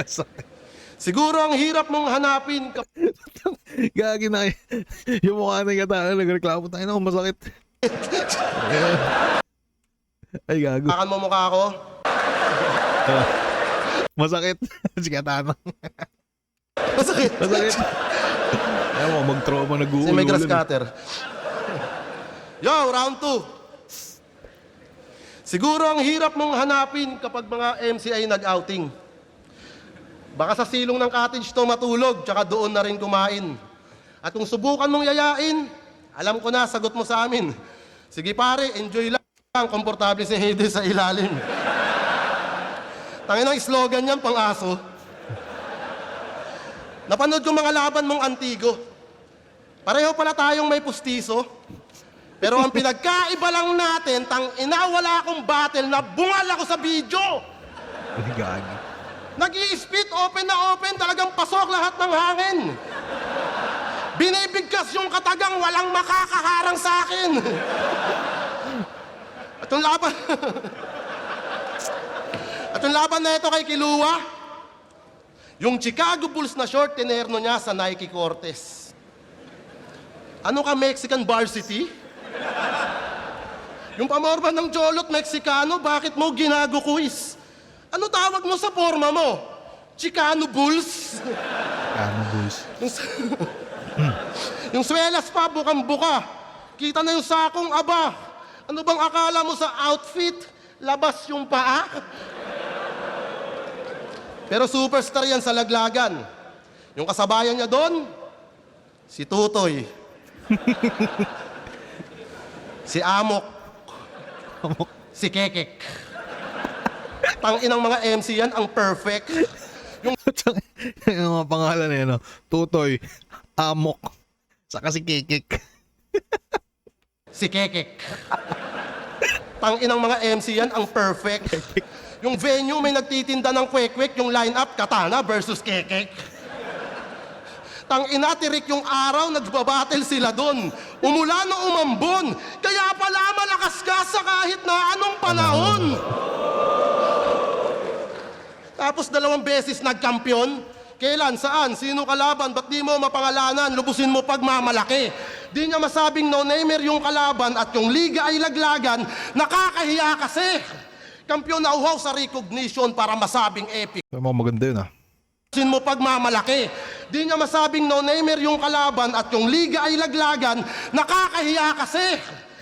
Siguro ang hirap mong hanapin Gagi na yung mukha ng katana nagreklamo tayo na masakit. Ay gago. kakan mo mukha ko. Masakit. Si katana. Masakit. Masakit. Ayaw mo mag-trauma Si nag-uulo. may grass cutter. Yo, round 2. Siguro ang hirap mong hanapin kapag mga MC ay nag-outing. Baka sa silong ng cottage to matulog, tsaka doon na rin kumain. At kung subukan mong yayain, alam ko na, sagot mo sa amin. Sige pare, enjoy lang. Komportable si Hades sa ilalim. Tangin ang slogan niyan, pang aso. Napanood ko mga laban mong antigo. Pareho pala tayong may pustiso. Pero ang pinagkaiba lang natin, wala akong battle na bungal ako sa video. Ay gagi. Nag-i-spit open na open, talagang pasok lahat ng hangin. Binibigkas yung katagang, walang makakaharang sa akin. At yung laban... At yung laban na ito kay Kilua, yung Chicago Bulls na short, tinerno niya sa Nike Cortez. Ano ka, Mexican varsity? Yung pamorban ng Jolot, Mexicano, bakit mo ginago-quiz? Ano tawag mo sa forma mo? Chicano Bulls? Ano boys? Yung swelas pa, bukang-buka. Kita na yung sakong aba. Ano bang akala mo sa outfit? Labas yung paa? Pero superstar yan sa laglagan. Yung kasabayan niya doon, si Tutoy. Si Amok. Si Kekek. Tangin ng mga MC yan, ang perfect. Yung mga pangalan na yun, no? Tutoy, Amok, saka si Kekek. Si Kekek. Tangin ng mga MC yan, ang perfect. Yung venue may nagtitinda ng kwek-kwek, yung line-up, Katana versus Kekek. Tangina, tirik yung araw, nagbabattle sila doon. Umulan o umambon. Kaya pala malakas ka sa kahit na anong panahon. Tapos 2 beses nagkampiyon. Kailan? Saan? Sino kalaban? Ba't di mo mapangalanan? Lubusin mo pagmamalaki. Di niya masabing no-namer yung kalaban at yung liga ay laglagan. Nakakahiya kasi. Kampiyon na uhaw sa recognition para masabing epic. Mga maganda yun, ah. Lubusin mo pagmamalaki. Di niya masabing no-namer yung kalaban at yung liga ay laglagan. Nakakahiya kasi.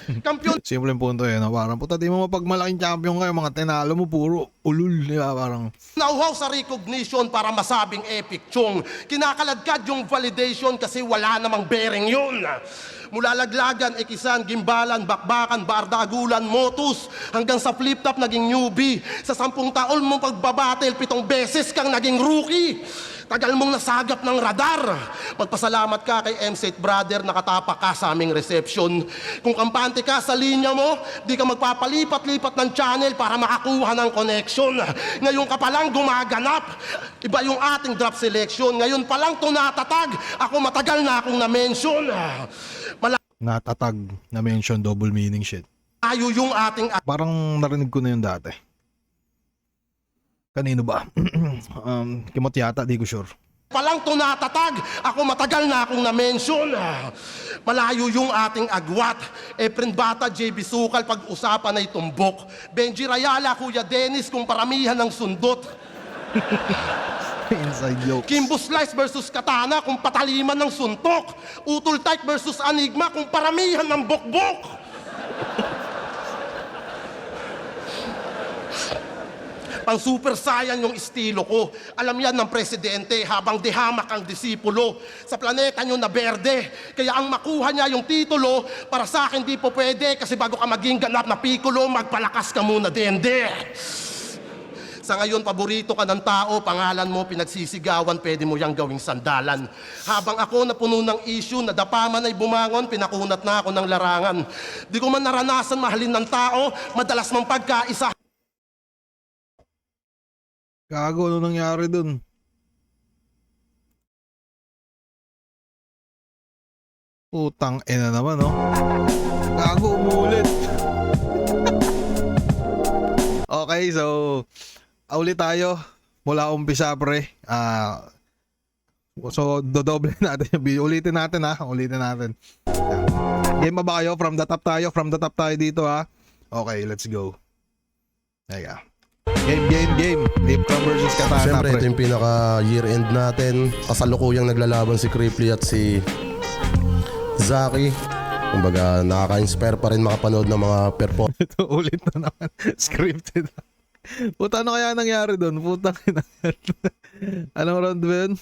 Kampiyon Simple yung punto yun, no? Parang puta, di mo mapagmalaking champion kayo, mga tinalo mo, puro ulul, di ba? Parang, nauhaw sa recognition para masabing epic chong. Kinakaladkad yung validation kasi wala namang bearing yun. Mula laglagan, ikisan, gimbalan, bakbakan, bardagulan, motus, hanggang sa flip-top naging newbie. Sa 10 taon mong pagbabattle, 7 beses kang naging rookie. Tagal mong nasagap ng radar. Magpasalamat ka kay M-Set Brother, nakatapak ka sa aming reception. Kung kampante ka sa linya mo, di ka magpapalipat-lipat ng channel para makakuha ng connection. Ngayon ka palang gumaganap. Iba yung ating drop selection. Ngayon palang tunatatag. Ako matagal na akong na-mention. natatag na mention double meaning shit. Malayo yung ating Parang narinig ko na yun dati. Kanino ba? Kimot yata, di ko sure. palang tunatatag. Ako matagal na akong na-mention. Malayo yung ating agwat. Efren Bata, JB Sukal, pag-usapan ay tumbok. Benji Rayala, Kuya Dennis, kung paramihan ng sundot. Inside jokes. Kimbo Slice versus Katana, kung pataliman ng suntok. Utol Type versus Anigma, kung paramihan ng bokbok. Pang super saiyan yung estilo ko. Alam yan ng presidente habang dihamak ang disipulo. Sa planeta nyo na berde. Kaya ang makuha niya yung titulo, para sa akin di po pwede. Kasi bago ka maging ganap na pikulo, magpalakas ka muna, dende. Sa ngayon, paborito ka ng tao, pangalan mo, pinagsisigawan, pwede mo yang gawing sandalan. Habang ako napuno ng issue, nadapaman ay bumangon, pinakunat na ako ng larangan. Di ko man naranasan mahalin ng tao, madalas mang pagkaisa. Gago, ano nangyari dun? Utang ina naman, no? Gago, umulit. Okay, so ulit tayo mula umpisa pre. So dodoble natin yung video. Ulitin natin ha. Ulitin natin. Game ba kayo? From the top tayo. From the top tayo dito ha. Okay, let's go. Teka. Game. Lipcom versus Katana Siyempre, ito pre. yung pinaka year end natin. Kasalukuyang naglalaban si Cripply at si Zaki. Kumbaga, nakaka-inspire pa rin makapanood ng mga performance Ito ulit na naman. Scripted. Puta, ano kaya nangyari doon? Puta, anong round ba yun?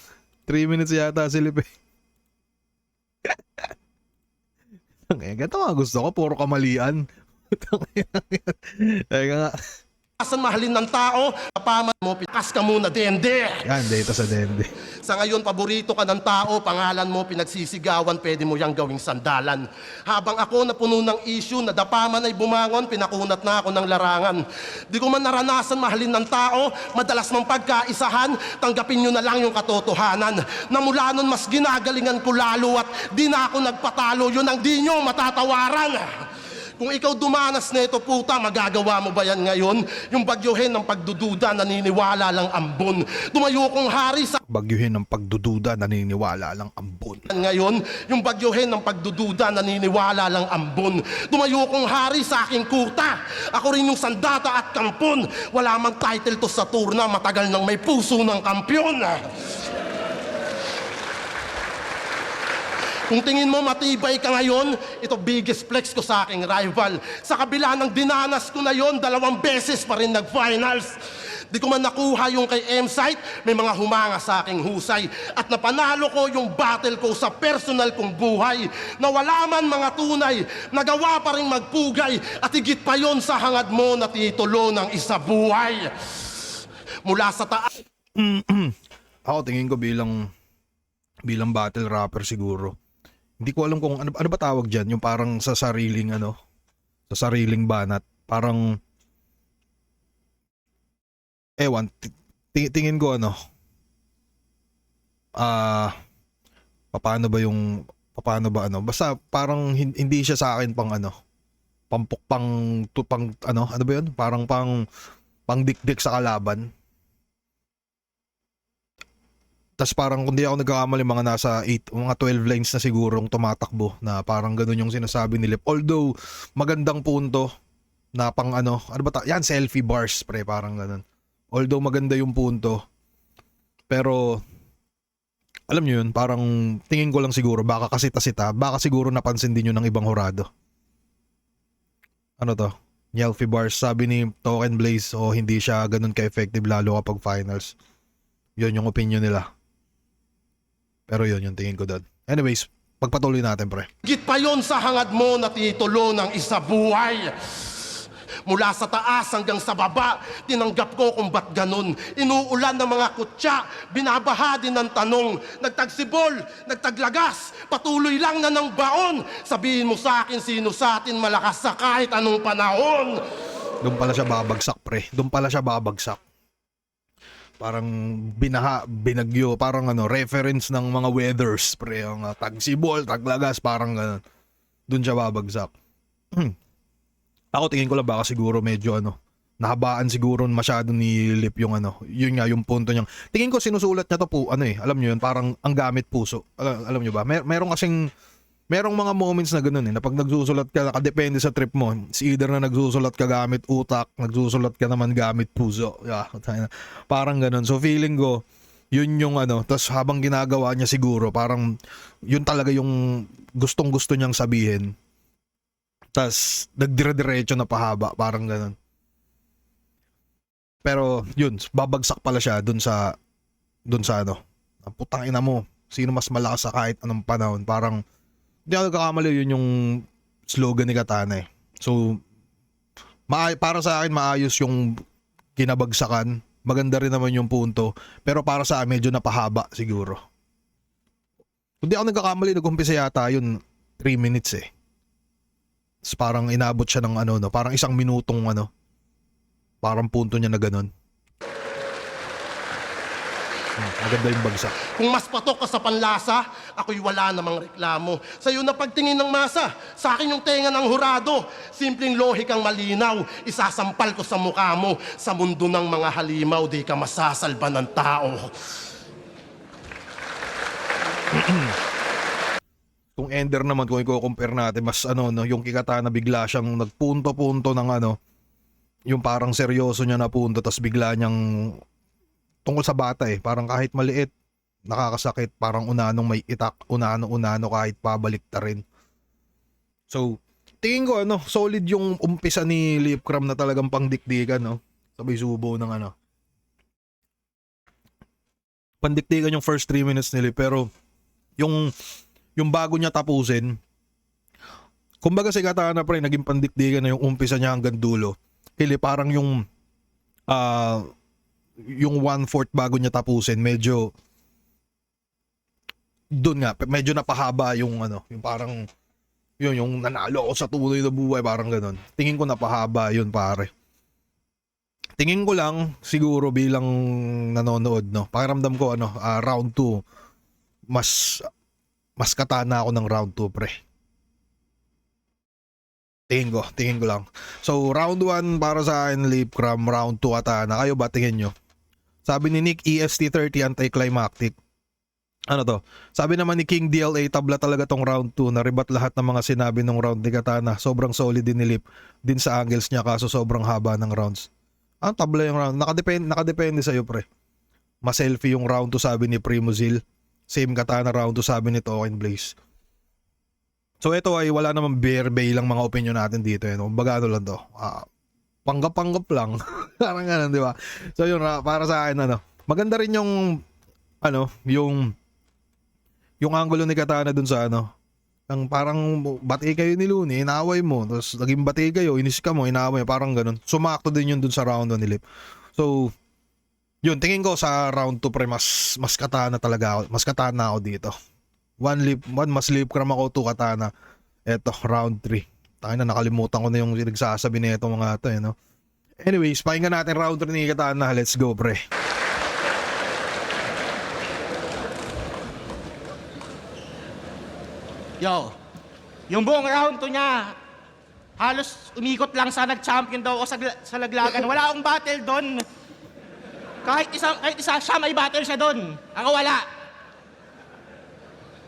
3 minutes yata si Lipe. Ganito nga gusto ko. Puro kamalian. Teka nga. Asan mahalin ng tao, kapaman mo, pikas ka muna, dende. Yan, data sa dende. Sa ngayon, paborito ka ng tao, pangalan mo, pinagsisigawan, pwede mo yang gawing sandalan. Habang ako napuno ng issue, nadapaman ay bumangon, pinakunat na ako ng larangan. Di ko man naranasan mahalin ng tao, madalas mang pagkaisahan, tanggapin nyo na lang yung katotohanan. Na mula nun, mas ginagalingan ko lalo at di na ako nagpatalo, yun ang di nyo matatawaran. Kung ikaw dumanas na ito, puta, magagawa mo ba yan ngayon? Yung bagyuhin ng pagdududa, naniniwala lang ambon. Tumayo kong hari sa Bagyuhin ng pagdududa, naniniwala lang ambon. ngayon, yung bagyuhin ng pagdududa, naniniwala lang ambon. Tumayo kong hari sa aking kurta. Ako rin yung sandata at kampon. Wala mang title to sa turna, matagal nang may puso ng kampyon. Kung tingin mo matibay ka ngayon, ito biggest flex ko sa aking rival. Sa kabila ng dinanas ko na yon, 2 beses pa rin nag-finals. Di ko man nakuha yung kay M-Site, may mga humanga sa aking husay. At napanalo ko yung battle ko sa personal kong buhay. Na wala man mga tunay, nagawa pa rin magpugay. At higit pa yon sa hangad mo na titulo ng isa buhay. Mula sa taas. Ako tingin ko bilang battle rapper siguro. Hindi ko alam kung ano ba tawag diyan, yung parang sa sariling sa sariling banat. Parang ewan, tingin ko paano ba basta parang hindi siya sa akin pang ano ba yun? Parang pang dikdik sa kalaban. Tas parang kung di ako nagkakamali, mga nasa 12 lines na sigurong tumatakbo na parang ganun yung sinasabi ni Lip. Although magandang punto na pang yan, selfie bars pre, parang ganun. Although maganda yung punto, pero alam nyo yun, parang tingin ko lang siguro baka kasita-sita, baka siguro napansin din yun ng ibang hurado. Ano to? Selfie bars, sabi ni Token Blaze, hindi siya ganun ka-effective lalo kapag finals. Yun yung opinion nila. Pero yun yung tingin ko doon. Anyways, pagpatuloy natin pre. Higit pa yon sa hangad mo na titulo ng isa buhay. Mula sa taas hanggang sa baba, tinanggap ko kung ba't ganun. Inuulan ng mga kutya, binabaha din ng tanong. Nagtagsibol, nagtaglagas, patuloy lang na ng baon. Sabihin mo sa akin, sino sa atin malakas sa kahit anong panahon. Doon pala siya babagsak pre. Doon pala siya babagsak. Parang binagyo, parang reference ng mga weathers pre, ang tagsibol, taglagas, parang gano'n. Doon siya babagsak. Ako tingin ko lang baka siguro medyo nahabaan siguro masyado ni Lip yung yun nga yung punto niya. Tingin ko sinusulat niya to po, alam niyo yun, parang ang gamit puso. Alam niyo ba? Merong mga moments na ganoon na pag nagsusulat ka, nakadepende sa trip mo. It's either na nagsusulat ka gamit utak, nagsusulat ka naman gamit puso. Yeah, parang ganoon. So feeling ko, yun yung tas habang ginagawa niya siguro, parang yun talaga yung gustong-gusto niyang sabihin. Tas nagdire-diretso na pahaba, parang ganoon. Pero yun, babagsak pala siya dun sa ang putang ina mo, sino mas malakas sa kahit anong panahon, parang hindi ako nagkakamali, yun yung slogan ni Katana eh. So, para sa akin maayos yung kinabagsakan. Maganda rin naman yung punto. Pero para sa akin medyo napahaba siguro. Hindi ako nagkakamali, nag-umpisa yata yun 3 minutes eh. So, parang inabot siya ng parang 1 minutong parang punto niya na ganun. Maganda yung bagsak. Kung mas patok ka sa panlasa, ako'y wala namang reklamo. Sa'yo na pagtingin ng masa, sa akin yung tenga ng hurado. Simpleng lohikang malinaw, isasampal ko sa mukha mo. Sa mundo ng mga halimaw, di ka masasalba ng tao. Kung Ender naman, kung i-compare natin, mas ano, no, yung Kikatana bigla siyang nagpunto-punto ng ano, yung parang seryoso niya na punto, tapos bigla niyang tungkol sa bata parang kahit maliit, nakakasakit, parang unanong may itak, unano kahit pabalik ta rin. So, tingin ko ano, solid yung umpisa ni Lipcram na talagang pangdikdikan, no? Sabay subo ng ano. Pandikdikan yung first 3 minutes nila, pero yung bago niya tapusin, kumbaga si Katana pre, naging pandikdikan na yung umpisa niya hanggang dulo. Hili parang yung 1/4 bago niya tapusin, medyo doon nga, medyo napahaba yung ano, yung parang yun, yung nanalo ako sa tunay na buhay, parang ganun. Tingin ko napahaba yun pare. Tingin ko lang siguro bilang nanonood, no, pakiramdam ko ano, round 2 mas Katana ako ng round 2 pre. Tingin ko lang. So round 1 para sa akin Lipcram, round 2 Katana. Kayo ba, tingin nyo? Sabi ni Nick, EST30 anticlimactic. Ano to? Sabi naman ni King DLA, tabla talaga tong round 2. Naribat lahat ng mga sinabi ng round ni Katana. Sobrang solid din ni Lip. Din sa angles niya, kaso sobrang haba ng rounds. Ang tabla yung round. Nakadepende sa'yo pre. Mas selfie yung round 2 sabi ni Primo Zil. Same Katana round 2 sabi ni Token Blaze. So ito ay wala namang bare lang mga opinion natin dito. Baga ano lang to. Panggap-panggap lang. Parang ganun, di ba? So yun, para sa akin ano. Maganda rin yung ano, yung angulo ni Katana dun sa ano. Ang parang bati kayo ni Looney, inaaway mo. Tapos naging bati kayo, inis ka mo, inaaway mo. Parang ganun. Sumakto din yun dun sa round 1 ni Lip. So, yun, tingin ko sa round 2 pre, mas Katana talaga ako. Mas Katana ako dito. 1 mas Lipcram ako, 2 Katana. Eto, round 3. Tangina, nakalimutan ko na yung nagsasabi na itong mga ito, no? Anyways, pakinggan natin round 3 ni Katana. Let's go, pre. Yo, yung buong round 2 niya, halos umikot lang sa nag-champion daw o sa laglagan. Wala akong battle doon. Kahit isa siya, may battle siya doon. Ako wala.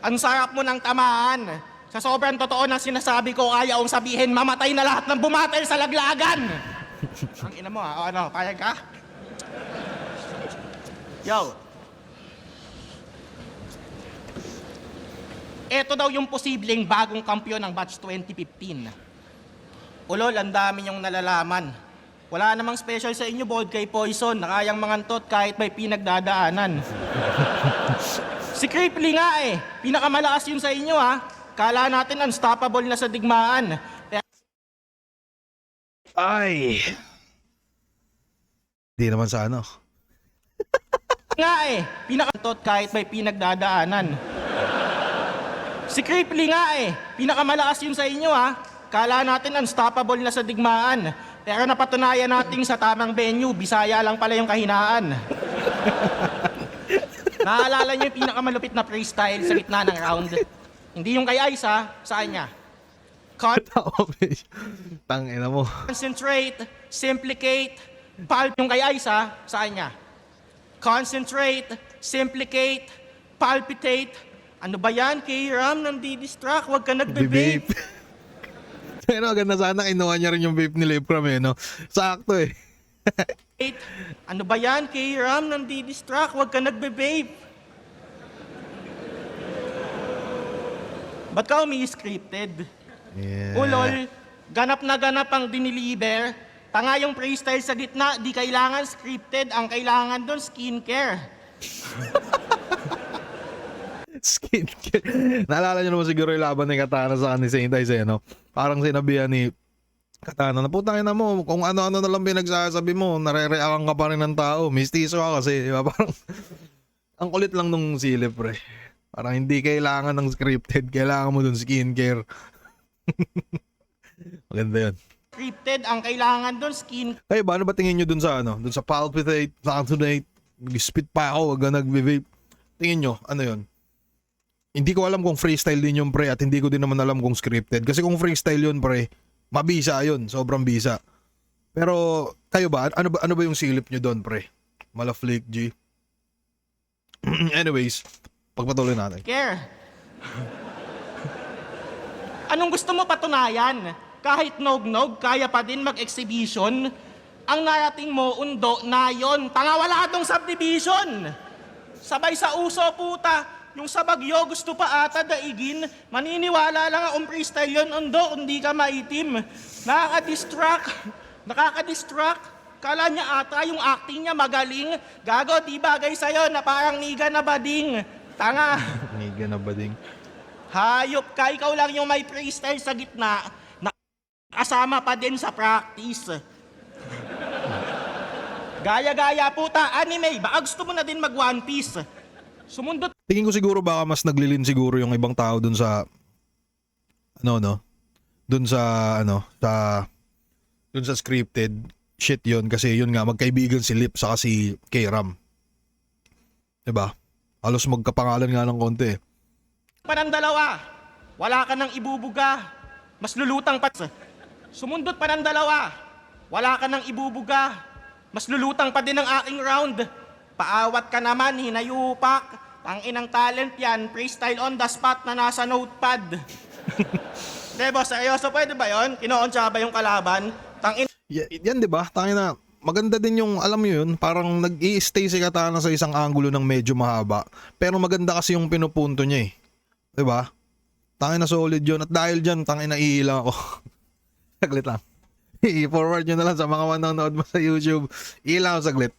Ang sarap mo ng tamaan. Sa sobrang totoo ng sinasabi ko, ayaw kong sabihin, mamatay na lahat ng bumatel sa laglagan. Ang ina mo ha, ano, payag ka? Yo. Ito daw yung posibleng bagong kampiyon ng batch 2015. Ulol, ang dami niyong nalalaman. Wala namang special sa inyo, bold kay Poison. Nakayang mangantot kahit may pinagdadaanan. Si Cripply nga pinakamalakas yun sa inyo ha. Kala natin unstoppable na sa digmaan. Ay. Di naman sa ano. Nga pinakatot kahit may pinagdadaanan. Si Cripply nga pinakamalakas yun sa inyo ha. Kala natin unstoppable na sa digmaan. Pero napatunayan natin sa tamang venue, Bisaya lang pala yung kahinaan. Naalala niyo yung pinakamalupit na freestyle sa gitna ng round? Hindi yung kay Ice sa kanya. Tangina mo. Concentrate, simplicate, pulp yung kay Ice sa kanya. Concentrate, simplicate, palpitate. Ano ba yan, K-Ram? Nandi-distract, huwag ka nagbe-vape. Pero ganda sana kinuha niya rin yung vape ni Lipcram no? Sakto Ano ba yan, K-Ram? Nandi-distract, huwag ka nagbe-vape. Ba't ka umi-scripted? Yeah. Ulol, ganap na ganap ang diniliver. Tanga yung freestyle sa gitna, di kailangan scripted. Ang kailangan doon, skincare. Skincare. Naalala niyo naman siguro yung laban ni Katana sa ni Saint Ice, no? Parang sinabihan ni Katana, naputangin na mo, kung ano-ano na lang pinagsasabi mo, nare-react ka pa rin ng tao. Mistiso ka kasi, di ba? Parang, ang kulit lang nung silip, pre. Parang hindi kailangan ng scripted, kailangan mo dun skincare. Maganda yun. Scripted, ang kailangan doon, skin. Kayo ba, ano ba tingin nyo dun sa ano? Dun sa palpitate, palpitate, Nag-spit pa ako, wag ka nag-vape. Tingin nyo, ano yun? Hindi ko alam kung freestyle din yung pre at hindi ko din naman alam kung scripted. Kasi kung freestyle yun pre, mabisa yun, sobrang bisa. Pero kayo ba, ano ba yung silip nyo doon pre? Mala Flake G. Anyways, pagpatuloy natin. Care. Anong gusto mo patunayan? Kahit nog-nog, kaya pa din mag-exhibition. Ang narating mo, undo, na yon. Tanga, wala dong subdivision. Sabay sa uso, puta. Yung sa Bagyo, gusto pa ata daigin. Maniniwala lang ang freestyle yun, undo, hindi ka maitim. Nakaka-distract. Kala niya ata yung acting niya magaling. Gago, di bagay sa'yo na parang niga na bading. Tanga. Niga na ba ding? Hayop ka, ikaw lang yung may freestyle sa gitna. Nakasama pa din sa practice. Gaya-gaya puta, anime, baka gusto mo na din mag One Piece. Sumundot Tingin ko siguro baka mas naglilin siguro yung ibang tao dun sa dun sa scripted shit yon kasi yun nga magkaibigan si Lip saka si K-Ram. 'Di ba? Halos magkapangalan nga ng konti. pa ng dalawa, wala ka nang ibubuga, mas lulutang pa. Sumundot pa ng dalawa, wala ka nang ibubuga, mas lulutang pa din ang aking round. Paawat ka naman, hinayupak. Tanginang talent yan, freestyle on the spot na nasa notepad. Diba, seryoso, pwede ba yun? Kinoonsya ba yung kalaban? Yan 'di ba? Tangina, maganda din yung alam mo yun, parang nag-i-stay si Katana sa isang angulo ng medyo mahaba. Pero maganda kasi yung pinupunto niya eh. 'Di ba? Tangina solid yun at dahil diyan tangina iilang ako. Saglit lang. I-forward nyo na lang sa mga manonood mo sa YouTube. Iilang ako saglit.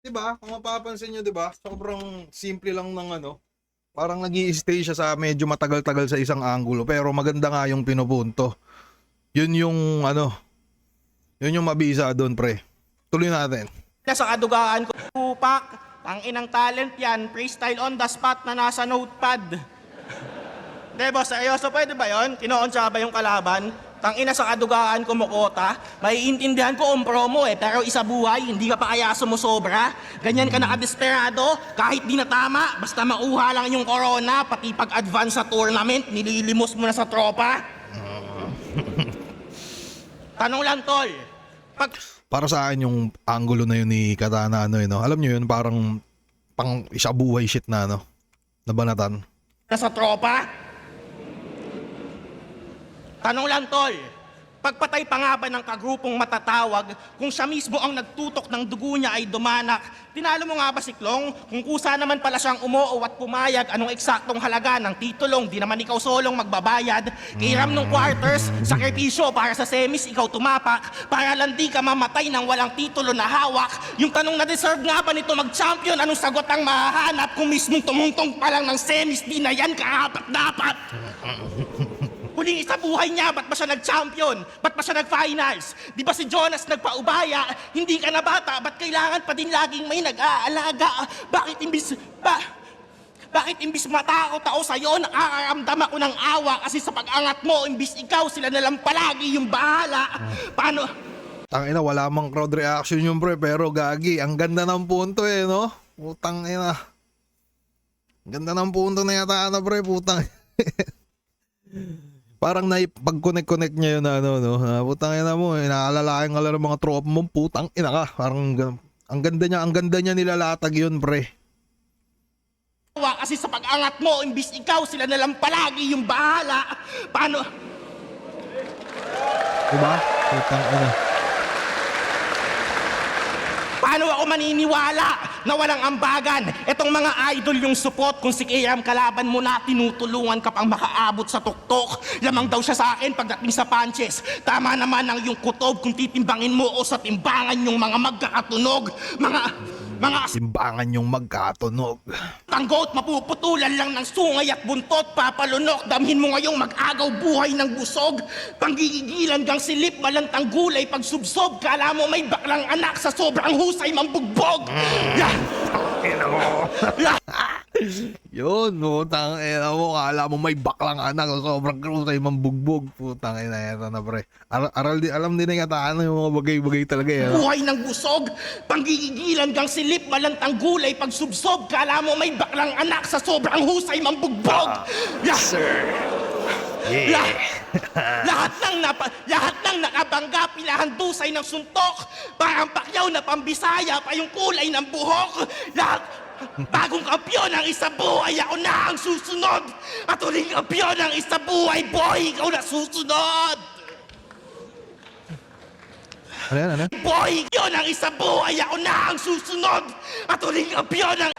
Diba? Kung mapapansin nyo, diba? Sobrang simple lang ng parang nag-i-stay siya sa medyo matagal-tagal sa isang angulo. Pero maganda nga yung pinupunto. Yun yung mabisa doon, pre. Tuloy natin. Sa kadugaan ko, upak. Tanginang talent yan, freestyle on the spot na nasa notepad. Diba, seryoso, pwede ba yun? Kinoonsya ba yung kalaban? Tangina sa kadugaan ko mukota, maiintindihan ko ang promo pero isa buhay, hindi ka pa kaya sumusobra. Ganyan ka nakadesperado, kahit di na tama, basta mauha lang yung corona, pati pag-advance sa tournament, nililimos mo na sa tropa. Tanong lang, tol. Para sa akin yung angulo na yun ni Katana, alam nyo yun, parang pang isa buhay shit na, nabanatan. Sa tropa? Tanong lang, tol, pagpatay pa nga ba ng kagrupong matatawag kung siya mismo ang nagtutok ng dugo niya ay dumanak? Tinalo mo nga ba si Klong? Kung kusa naman pala siyang umuo at pumayag, anong eksaktong halaga ng titulong? Di naman ikaw solong magbabayad. Kiram ng quarters, sakripisyo para sa semis, ikaw tumapak. Para lang di ka mamatay ng walang titulo na hawak. Yung tanong na deserve nga ba nito mag-champion? Anong sagot ang mahahanap kung mismong tumungtong pa lang ng semis? Di na yan karapat-dapat. Huling isa buhay niya, ba't ba siya nag-champion? Ba't ba siya nag-finals? Di ba si Jonas nagpaubaya? Hindi ka na bata, ba't kailangan pa din laging may nag-aalaga? Bakit imbis matakot ako sa'yo, nakakaramdam ako ng awa kasi sa pag-angat mo, imbis ikaw, sila na lang palagi yung bahala. Paano? Tangina, wala mang crowd reaction yung pre, pero gagi, ang ganda ng punto no? Putang ina. Ganda ng punto na yata pre, putang. Parang pag-connect niya yun na ano, no? Putang ina mo, inaalalaking ka lang ng mga tropa mo, putang ina ka. Parang ganun. Ang ganda niya nilalatag yun, pre. Kasi sa pag-angat mo, imbis ikaw, sila na lang palagi yung bahala. Paano? Diba? Putang ina. Paano ako maniniwala na walang ambagan? Etong mga idol yung support kung si KM kalaban mo na tinutulungan ka pang makaabot sa tuktok. Lamang daw siya sa akin pagdating sa punches. Tama naman ang yung kutob kung titimbangin mo o sa timbangan yung mga magkakatunog. Mga Simbangan yung magkatunog. tanggot, mapuputulan lang ng sungay at buntot, papalunok, damhin mo ngayong mag-agaw buhay ng busog. Panggigigilan gang silip, malantang gulay, pagsubsob, kala mo may baklang anak sa sobrang husay mambugbog. Yun, putang ina mo, kala mo may baklang anak, sobrang krusay mambugbog. Putang ina, eto na pre. Alam din na kataan yung mga bagay-bagay talaga eh. Buhay ng busog, panggigigilan gang silip, malantang gulay, pagsubsob, kala mo may baklang anak sa sobrang husay mambugbog. Sir. Yeah. lahat ng nakabangga, pilahan dusay ng suntok, parang pakyaw na pambisaya pa yung kulay ng buhok. Bagong kampiyon ang isa buhay, ako na ang susunod. At uling kampiyon ang isa buhay, boy, ikaw na susunod. Ano yan, ano? Boy, yun ang isa buhay, ako na ang susunod. At uling kampiyon ang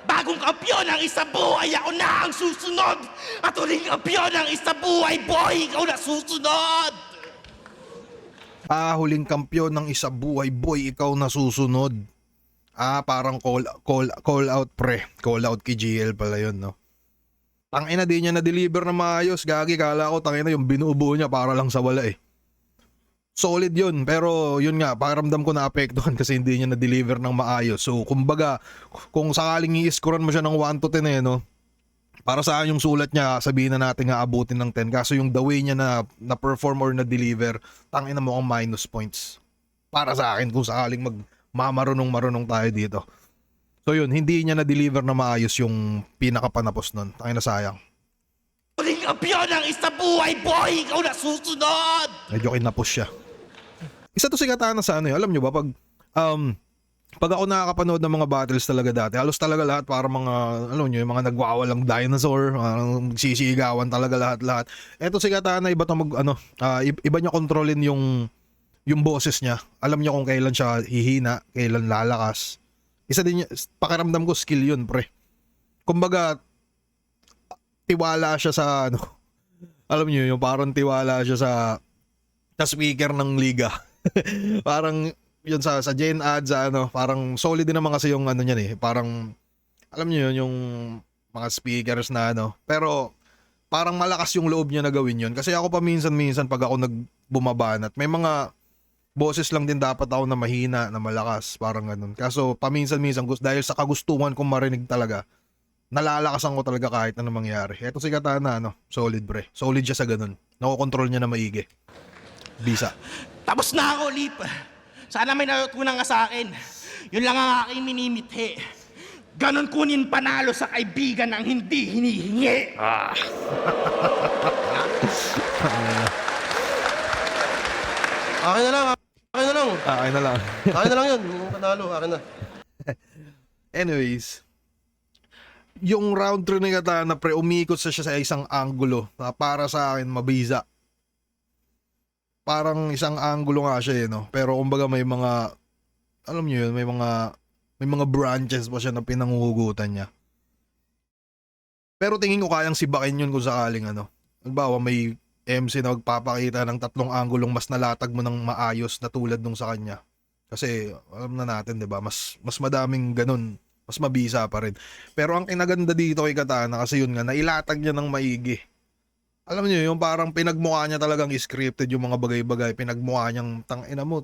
bagong kampiyon ang isa buhay, ako na ang susunod. At uling kampiyon ang isa buhay, boy, ikaw na susunod. Huling kampiyon ng isa buhay, boy, ikaw na susunod. Parang call out pre. Call out kay GL pala yun, no? Tangina, di niya na-deliver na maayos. Gagi, kala ko tangina yung binubuo niya para lang sa wala eh. Solid yun, pero yun nga, pakiramdam ko na-apektuhan kasi hindi niya na-deliver ng maayos. So, kumbaga, kung sakaling i-scorean mo siya ng 1 to 10 eh, no? Para sa yung sulat niya, sabihin na natin nga abutin ng 10. Kaso yung the way niya na-perform or na-deliver, tangina mo ang minus points. Para sa akin, kung sakaling marunong tayo dito. So yun, hindi niya na-deliver na maayos yung pinakapanapos nun. Tangina, sayang. Uling kampiyon ang isa buhay, boy, ikaw na susunod. Medyo kinapos siya. Isa to si Katana sa ano eh. Alam nyo ba, pag ako nakakapanood ng mga battles talaga dati, halos talaga lahat para mga, alam nyo, yung mga nagwawalang dinosaur, sisigawan talaga lahat. Eto si Katana, iba niya kontrolin yung boses niya. Alam niya kung kailan siya hihina, kailan lalakas. Isa din, pakiramdam ko skill yun, pre. Kumbaga, tiwala siya sa alam niyo yung parang tiwala siya sa speaker ng liga. Parang yun sa Gen Ad, sa parang solid din naman kasi yung niyan eh. Parang alam niyo yun, yung mga speakers na pero parang malakas yung loob niya na gawin yun. Kasi ako pa minsan pag ako nagbumabanat, may mga boses lang din dapat ako na mahina, na malakas, parang ganun. Kaso paminsan-minsan dahil sa kagustuhan kong marinig talaga, nalalakasan ko talaga kahit ano mangyari. Eto si Katana, solid pre. Solid siya sa ganun. Nakokontrol niya na maigi. Bisa. Tapos na ako, Lip. Sana may natutunan ka sa akin. Yun lang ang aking minimithi. Ganon kunin panalo sa kaibigan ang hindi hinihingi. Akin na lang. Akin na lang. Akin na lang yun. Yung panalo, akin na. Anyways, yung round 3 ni Katana pre, umikot siya sa isang angulo na para sa akin mabisa. Parang isang angulo nga siya pero kumbaga may mga, alam niyo yun, may mga branches pa siya na pinanguhugutan niya. Pero tingin ko kayang sibakin yun kung sakaling halimbawa may MC na magpapakita ng 3 anggulong mas nalatag mo ng maayos na tulad nung sa kanya. Kasi alam na natin, 'di ba? Mas madaming ganun, mas mabisa pa rin. Pero ang kinaganda dito kay Katana kasi yun nga, nailatag niya ng maigi. Alam niyo, yung parang pinagmukha niya talagang scripted yung mga bagay-bagay, pinagmukha niyang tangina mo,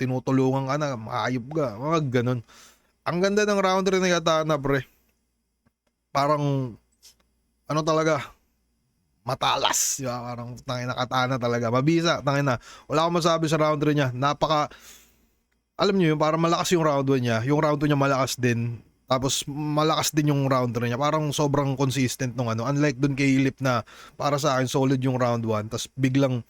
tinutulungan ka na, maayop ka, mga ganun. Ang ganda ng round 3 ni Katana, pre. Parang talaga, matalas, diba? Parang tangina Katana talaga, mabisa, tangina. Wala akong masabi sa round 3 niya. Alam niyo yung parang malakas yung round 1 niya. Yung round 2 niya malakas din. Tapos malakas din yung round 3 niya. Parang sobrang consistent nung ano. Unlike dun kay Lip na para sa akin solid yung round 1. Tapos biglang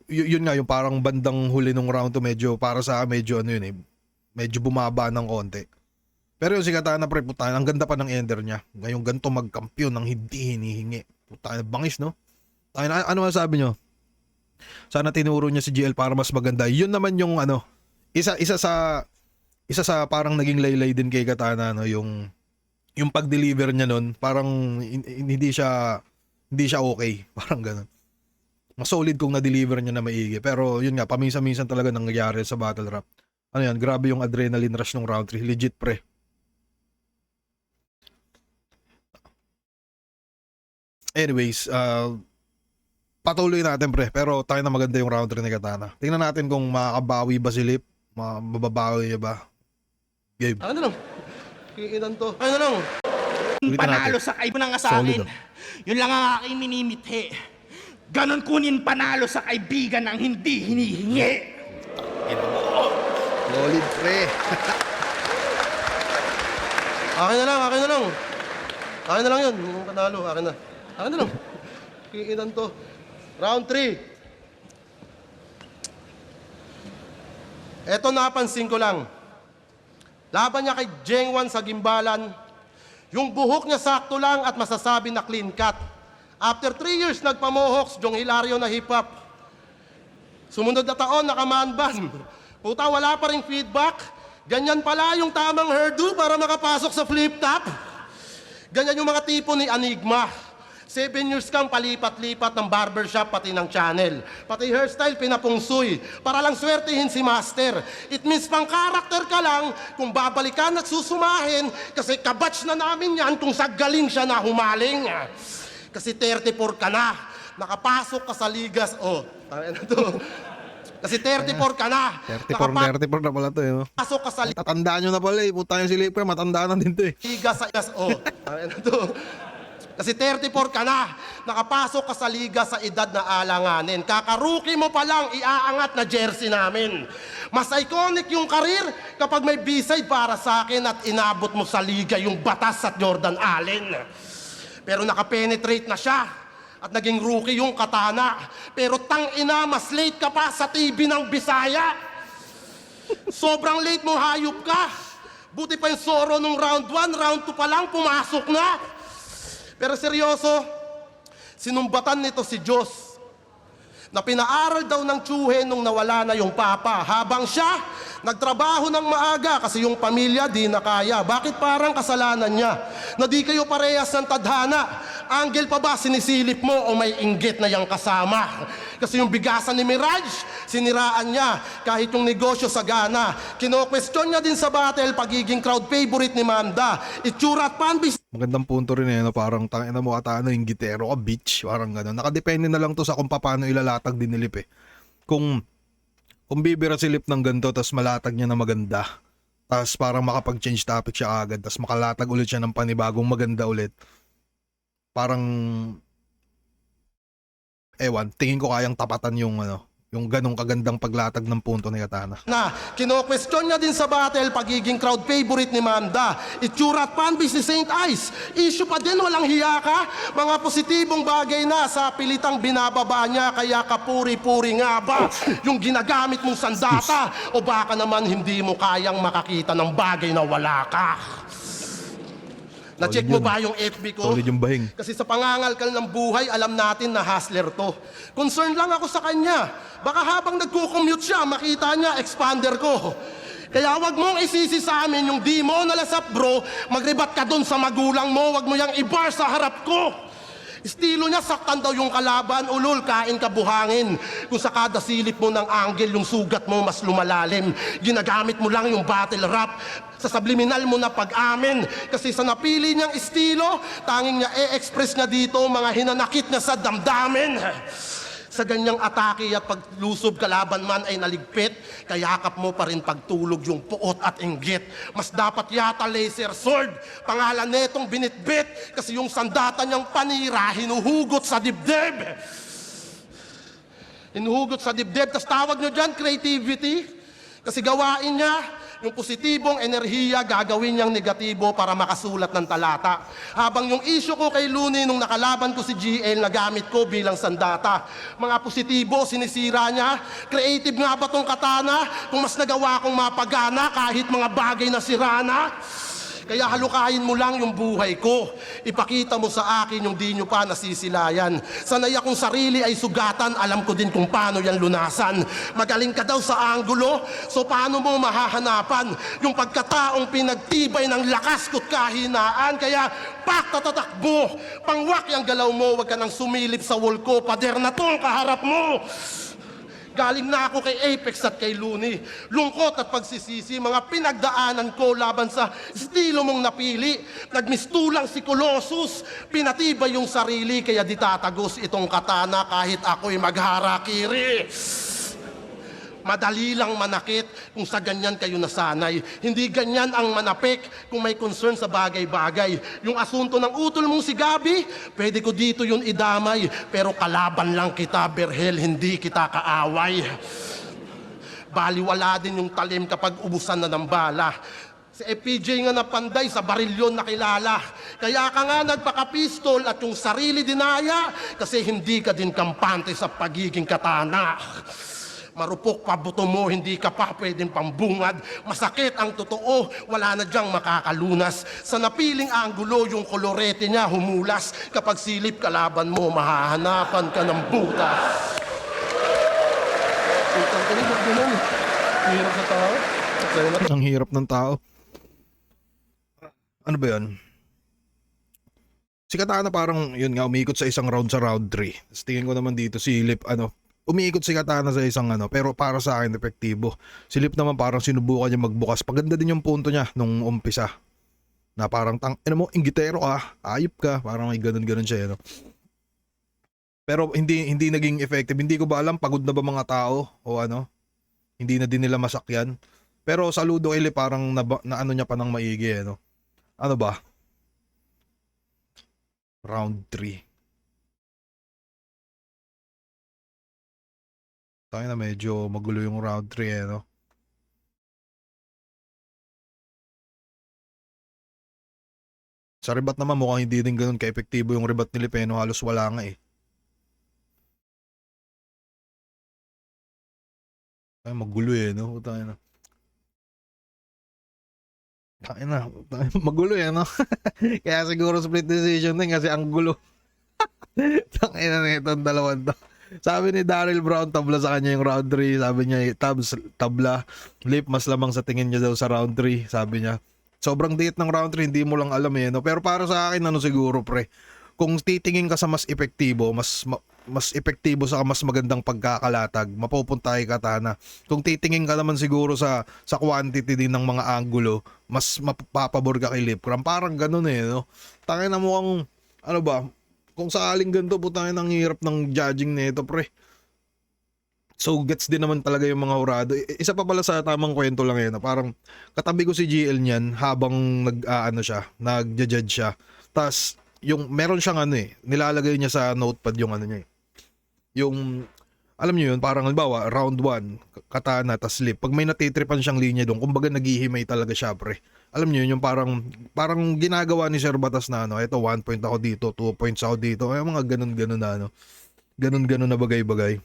yun nga yung parang bandang huli nung round 2 medyo para sa akin medyo ano yun eh. Medyo bumaba ng konti. Pero yung si Katana pre, puta, ang ganda pa ng ender niya. Ngayong ganito magkampiyon ng hindi hinihingi. Puta, bangis no? Ano masasabi nyo? Sana tinuro niya si GL para mas maganda. Yun naman yung ano, isa sa parang naging laylay din kay Katana no, yung pag-deliver niya nun, parang hindi siya okay, parang ganun. Mas solid kung na-deliver niya na maigi. Pero yun nga, paminsan-minsan talaga nangyayari sa battle rap. Ano yan, grabe yung adrenaline rush nung round 3. Legit pre. Anyways, patuloy natin pre. Pero tayo na maganda yung round 3 ni Katana. Tingnan natin kung makakabawi ba si Lip. Mababawi niya ba? Game. Ano lang? Kiinan to. Ano lang? Ulitin natin. Panalo sa kay mo na nga sa Solid, akin. Yun lang ang aking minimithi. Ganon kunin panalo sa kaibigan ng hindi hinihingi. Solid pre. Akin na lang, akin na lang. Akin na lang yun. Yung panalo, akin na. Akin na lang. Kiinan to. Round 3. Eto napansin ko lang. Laban niya kay Jengwan sa Gimbalan. Yung buhok niya sakto lang at masasabi na clean cut. After 3 years, nagpamohoks, Jong Hilario na hip-hop. Sumunod na taon, nakamanban. Puta, wala pa rin feedback. Ganyan pala yung tamang hairdo para makapasok sa flip-top. Ganyan yung mga tipo ni Enigma. 7 years kang palipat-lipat ng barbershop pati ng channel. Pati hairstyle pinapungsoy para lang swertihin si Master. It means pang karakter ka lang kung babalikan at susumahin kasi kabatch na namin yan kung sa galing siya na humaling. Kasi 34 ka na. Nakapasok ka sa ligas. Oh, tama na to. Kasi 34 ka na. 34 na pala to eh. No? Nakapasok ka sa Tatandaan nyo na pala eh. Puta yung si Lip pre, matanda na din to eh. liga sa oh, tama na to. Kasi 34 ka na, nakapasok ka sa liga sa edad na alanganin. Kakaruki mo pa lang, iaangat na jersey namin. Mas iconic yung karir kapag may B-side para sa akin at inabot mo sa liga yung batas at Jordan Allen. Pero nakapenetrate na siya at naging rookie yung Katana. Pero tangina, mas late ka pa sa TV ng Bisaya. Sobrang late mo, hayop ka. Buti pa yung Soro nung round 1, round 2 pa lang, pumasok na. Pero seryoso, sinumbatan nito si Diyos na pinaaral daw ng tsuhe nung nawala na yung papa. Habang siya, nagtrabaho ng maaga kasi yung pamilya di na kaya. Bakit parang kasalanan niya na di kayo parehas ng tadhana? Anggel pa ba sinisilip mo o may inggit na yang kasama? Kasi yung bigasan ni Mirage, siniraan niya kahit yung negosyo sagana. Kino-question niya din sa battle pagiging crowd favorite ni Manda. Itsura at panbis. Magandang punto rin eh, no? Parang tangina mo Katana yung gitero ka, bitch. Parang gano'n. Nakadepende na lang to sa kung paano ilalatag din ni Lip eh. Kung bibira si Lip ng ganito, tas malatag niya na maganda, tas parang makapag-change topic siya agad, tas makalatag ulit siya ng panibagong maganda ulit. Parang, ewan, tingin ko kayang tapatan yung yung ganong kagandang paglatag ng punto ni Katana. Na kino-question niya din sa battle pagiging crowd favorite ni Manda. Itsura at panbis ni St. Ice. Issue pa din, walang hiya ka. Mga positibong bagay na sa pilitang binababa niya, kaya kapuri-puri nga ba yung ginagamit mong sandata? O baka naman hindi mo kayang makakita ng bagay na wala ka? Na-check mo ba yung FB ko? Solid yung bahing. Kasi sa pangangalkal ng buhay, alam natin na hustler to. Concern lang ako sa kanya. Baka habang nagko-commute siya, makita niya, expander ko. Kaya wag mong isisi sa amin yung di mo nalasap bro, magribat ka dun sa magulang mo, wag mo yang ibar sa harap ko. Estilo niya, saktan daw yung kalaban, ulol, kain ka buhangin. Kung sa kada silip mo ng angle, yung sugat mo mas lumalalim. Ginagamit mo lang yung battle rap sa subliminal mo na pag-amin. Kasi sa napili niyang estilo, tanging niya e-express niya dito mga hinanakit niya sa damdamin. Sa ganyang atake at paglusob kalaban man ay naligpit, kayakap mo pa rin pagtulog yung puot at inggit. Mas dapat yata laser sword, pangalan netong binitbit, kasi yung sandata niyang panira hinuhugot sa dibdib. Hinuhugot sa dibdib, tas tawag nyo dyan creativity. Kasi gawain niya, Yung positibong enerhiya gagawin niyang negatibo para makasulat ng talata. Habang yung issue ko kay Looney nung nakalaban ko si GL na gamit ko bilang sandata. Mga positibo, sinisira niya. Creative nga ba tong katana? Kung mas nagawa kong mapagana kahit mga bagay na sirana. Kaya halukayin mo lang yung buhay ko. Ipakita mo sa akin yung di nyo pa nasisilayan. Sanay akong sarili ay sugatan, alam ko din kung paano yan lunasan. Magaling ka daw sa anggulo, so paano mo mahahanapan yung pagkataong pinagtibay ng lakas ko't kahinaan. Kaya tatatakbo, pangwak yung galaw mo, wag ka nang sumilip sa wall ko, pader na tong kaharap mo. Galing na ako kay Apex at kay Looney. Lungkot at pagsisisi, mga pinagdaanan ko laban sa estilo mong napili. Nagmistulang si Colossus, pinatibay yung sarili, kaya di tatagos itong katana kahit ako'y magharakiri. Madali lang manakit kung sa ganyan kayo nasanay. Hindi ganyan ang manapik kung may concern sa bagay-bagay. Yung asunto ng utol mong si Gabi, pwede ko dito yun idamay. Pero kalaban lang kita, Berhel, hindi kita kaaway. Baliwala din yung talim kapag ubusan na ng bala. Si FPJ nga napanday sa barilyon nakilala. Kaya ka nga nagpaka-pistol at yung sarili dinaya kasi hindi ka din kampante sa pagiging katana. Marupok pa buto mo, hindi ka pa pwedeng pambungad. Masakit ang totoo, wala na diyang makakalunas. Sa napiling anggulo, yung kolorete niya humulas. Kapag silip kalaban mo, mahahanapan ka ng butas. Hirap sa tao. Ang hirap ng tao. Ano ba yun? Si Katana parang, yun nga, umiikot sa isang round sa round 3. Tapos tingin ko naman dito si Lip, umiikot si Katana sa isang pero para sa akin epektibo. Si Lip naman parang sinubukan niya magbukas. Paganda din yung punto niya nung umpisa. Na parang inggitero ka, ayop ka, parang may ganun siya, Pero hindi naging effective. Hindi ko ba alam pagod na ba mga tao o hindi na din nila masakyan. Pero saludo kay Lip, parang na ano niya pa ng maigi, Ano ba? Round 3. Tayo na medyo magulo yung round 3 Sa rebat naman mukhang hindi din ganun ka-epektibo yung rebat ni Lipeno, halos wala nga Ay, magulo Tayo na. Magulo Kaya siguro split decision din kasi ang gulo. Tayo na itong dalawang to. Sabi ni Daryl Brown, tabla sa kanya yung round 3. Sabi niya, tabla. Lip, mas lamang sa tingin niya daw sa round 3. Sabi niya, sobrang date ng round 3, hindi mo lang alam Pero para sa akin, siguro pre, kung titingin ka sa mas epektibo, mas epektibo sa mas magandang pagkakalatag, mapupunta kay Katana. Kung titingin ka naman siguro sa quantity din ng mga angulo, mas mapapabor ka kay Lipcram. Parang ganun Tangin na mukhang, kung sakaling ganito, putangin ang hirap ng judging nito, pre. So, gets din naman talaga yung mga hurado. Isa pa pala sa tamang kwento lang parang katabi ko si GL niyan habang nag-judge siya. Tapos, meron siyang nilalagay niya sa notepad yung niya Yung, alam niyo yun, parang halimbawa, round 1, Katana, tas Lip. Pag may natitripan siyang linya doon, kumbaga naghihimay talaga siya, pre. Alam niyo yung parang ginagawa ni Sir Batas na ito 1 point ako dito, 2 points ako dito, ay mga ganun na ganun na bagay-bagay.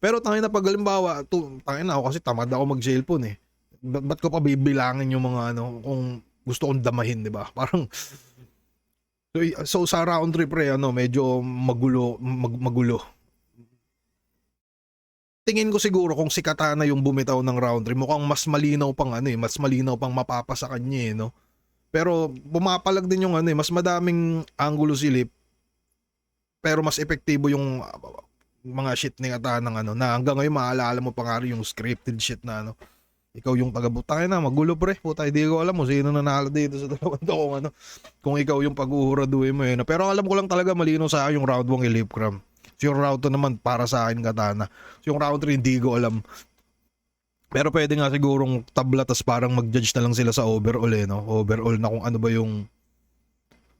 Pero tangin na pag halimbawa, tangin na ako kasi tamad ako mag-cellphone ba't ko pa bibilangin yung mga kung gusto kong damahin, di ba? Parang so sa round 3 pre, medyo magulo. Tingin ko siguro kung si Katana yung bumitaw ng round 3, mukhang mas malinaw pang mas malinaw pang mapapa sa kanya Pero pumapalag din yung mas madaming angulo si Lip. Pero mas epektibo yung mga shit ni Katana na hanggang ngayon maalala mo pa nga yung scripted shit na ikaw yung taga-butay na, magulo pre. Puta, hindi ko alam mo sino nanalo dito sa dalawang to kung ikaw yung pag-uhuraduhin mo Pero alam ko lang talaga malinaw sa akin yung round 1 kay Lipcram. Yung round 2 naman para sa akin Katana. Yung round 3 hindi ko alam. Pero pwede nga sigurong tabla tas parang mag-judge na lang sila sa overall Overall na kung ano ba yung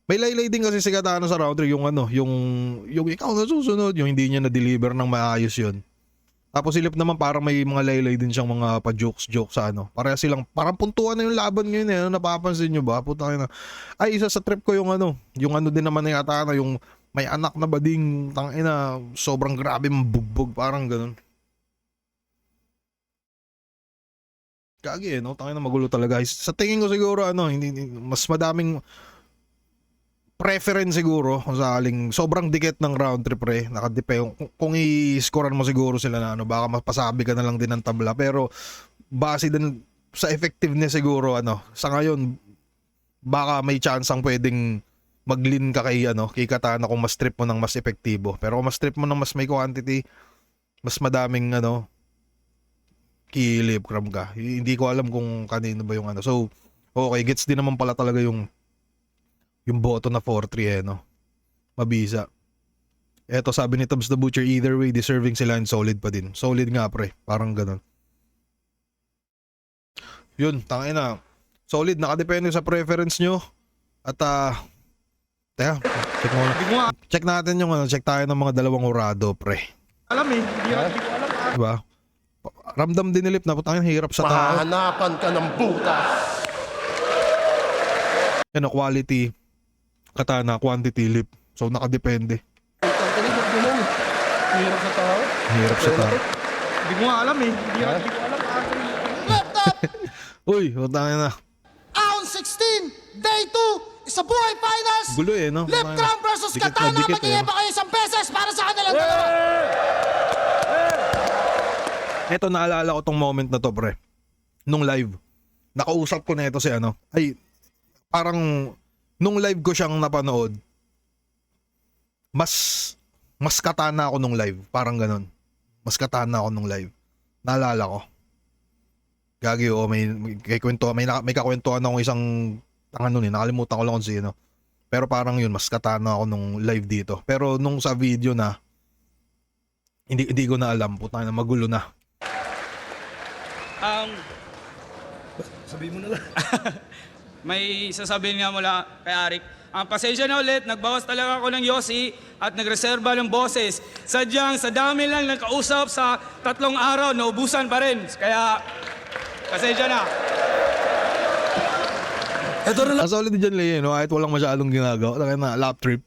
may laylay din kasi si Katana sa round 3 yung yung ikaw na susunod, yung hindi niya na-deliver ng maayos yun. Tapos si Lip naman parang may mga laylay din siyang mga pa-jokes sa ano. Pareha silang, parang puntuan na yung laban ngayon eh. Ano, napapansin nyo ba? Puta na. Ay, isa sa trip ko yung ano din naman na yata na yung may anak na bading, tangina, sobrang grabe mabugbog, parang ganun. Kagi eh, no? Tangina, magulo talaga. Sa tingin ko siguro, ano, mas madaming preference siguro kung sakaling sobrang dikit ng round trip pre, kung i-scorean mo siguro sila na ano, baka mapasabi ka na lang din ng tabla, pero base din sa effectiveness siguro ano, sa ngayon baka may chance ang pwedeng mag-lean ka kay ano, kay Katana kung mas trip mo ng mas epektibo, pero kung mas trip mo ng mas may quantity, mas madaming ano kilib ka. Hindi ko alam kung kanino ba yung ano. So okay, gets din naman pala talaga yung boto na 4-3 eh, no? Mabisa. Eto, sabi ni Tubbs the Butcher, either way, deserving sila and solid pa din. Solid nga, pre. Parang ganun. Yun, tangin na. Solid, nakadepende sa preference nyo. At, teka, check natin yung, check tayo ng mga dalawang urado, pre. Alam eh, hindi ko alam. Diba? Ramdam din ni Lip na, putangin, hirap sa tao. Mahanapan ka ng butas. Ano, quality, Katana, quantity, Lip. So, nakadepende. Hirap sa tao. Hirap sa tao. Hindi ko nga alam eh. Hindi ko alam. Left up, Uy, putangin na. round 16, day 2, isa buhay finals. Gulo eh, no? Left Crown versus Dikit na Katana. dikit, Magiging eh. ba kayo isang beses para sa kanilang dalawa? Eto, naalala ko tong moment na to, pre. Nung live. Nakausap ko na ito si ano. Ay, parang nung live ko siyang napanood, mas Katana ako nung live. Parang ganun. Mas Katana ako nung live. Naalala ko. Gagi, may kakwentuhan akong isang ano eh, nakalimutan ko lang kung sino. Pero parang yun, mas Katana ako nung live dito. Pero nung sa video na, hindi ko na alam. Puta na, magulo na. Sabihin mo na lang. May sasabihin nga mula kay Arik. Pasensya na ulit, nagbawas talaga ako ng Yossi at nagreserba ng boses. Sadyang sa dami lang nagkausap sa 3 araw, naubusan pa rin. Kaya, pasensya na. Ito rin lang. Solid dyan, Leo, no? Kahit walang masyadong ginagawa. Taka na, lap trip.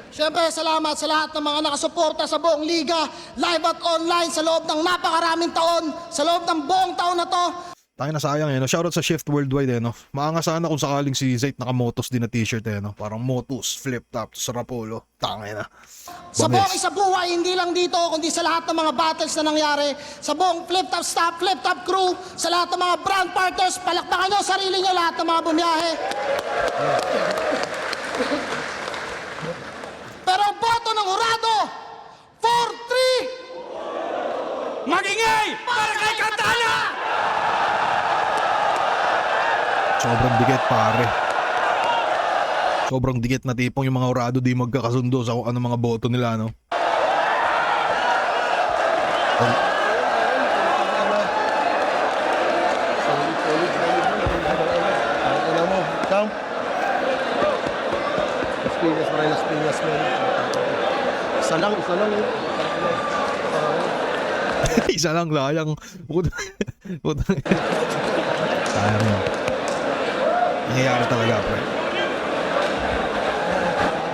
Siyempre, salamat sa lahat ng mga nakasuporta sa buong liga, live at online sa loob ng napakaraming taon, sa loob ng buong taon na to. Tayo na sayang eh, no? Shoutout sa Shift Worldwide eh, no? Maanga sana kung sakaling si Zayt naka-Motos din na t-shirt eh, no? Parang Motos, flip top, Sarapolo. Tangay na. Sa buong isabuhay, hindi lang dito, kundi sa lahat ng mga battles na nangyari, sa buong flip top staff, flip top crew, sa lahat ng mga brand partners, palakpakan nyo sarili nyo, lahat ng mga bumiyahe. Pero ang boto ng Hurado, 4-3! Magingay! Para kay Katana! Sobrang dikit, pare. Sobrang dikit na tipong yung mga urado di magkakasundo sa kung ano mga boto nila, no? Alam mo, Cam? Las Piñas, man. Isa lang eh. Isa lang, layang. Sayang mo. Nangyayari talaga, pre.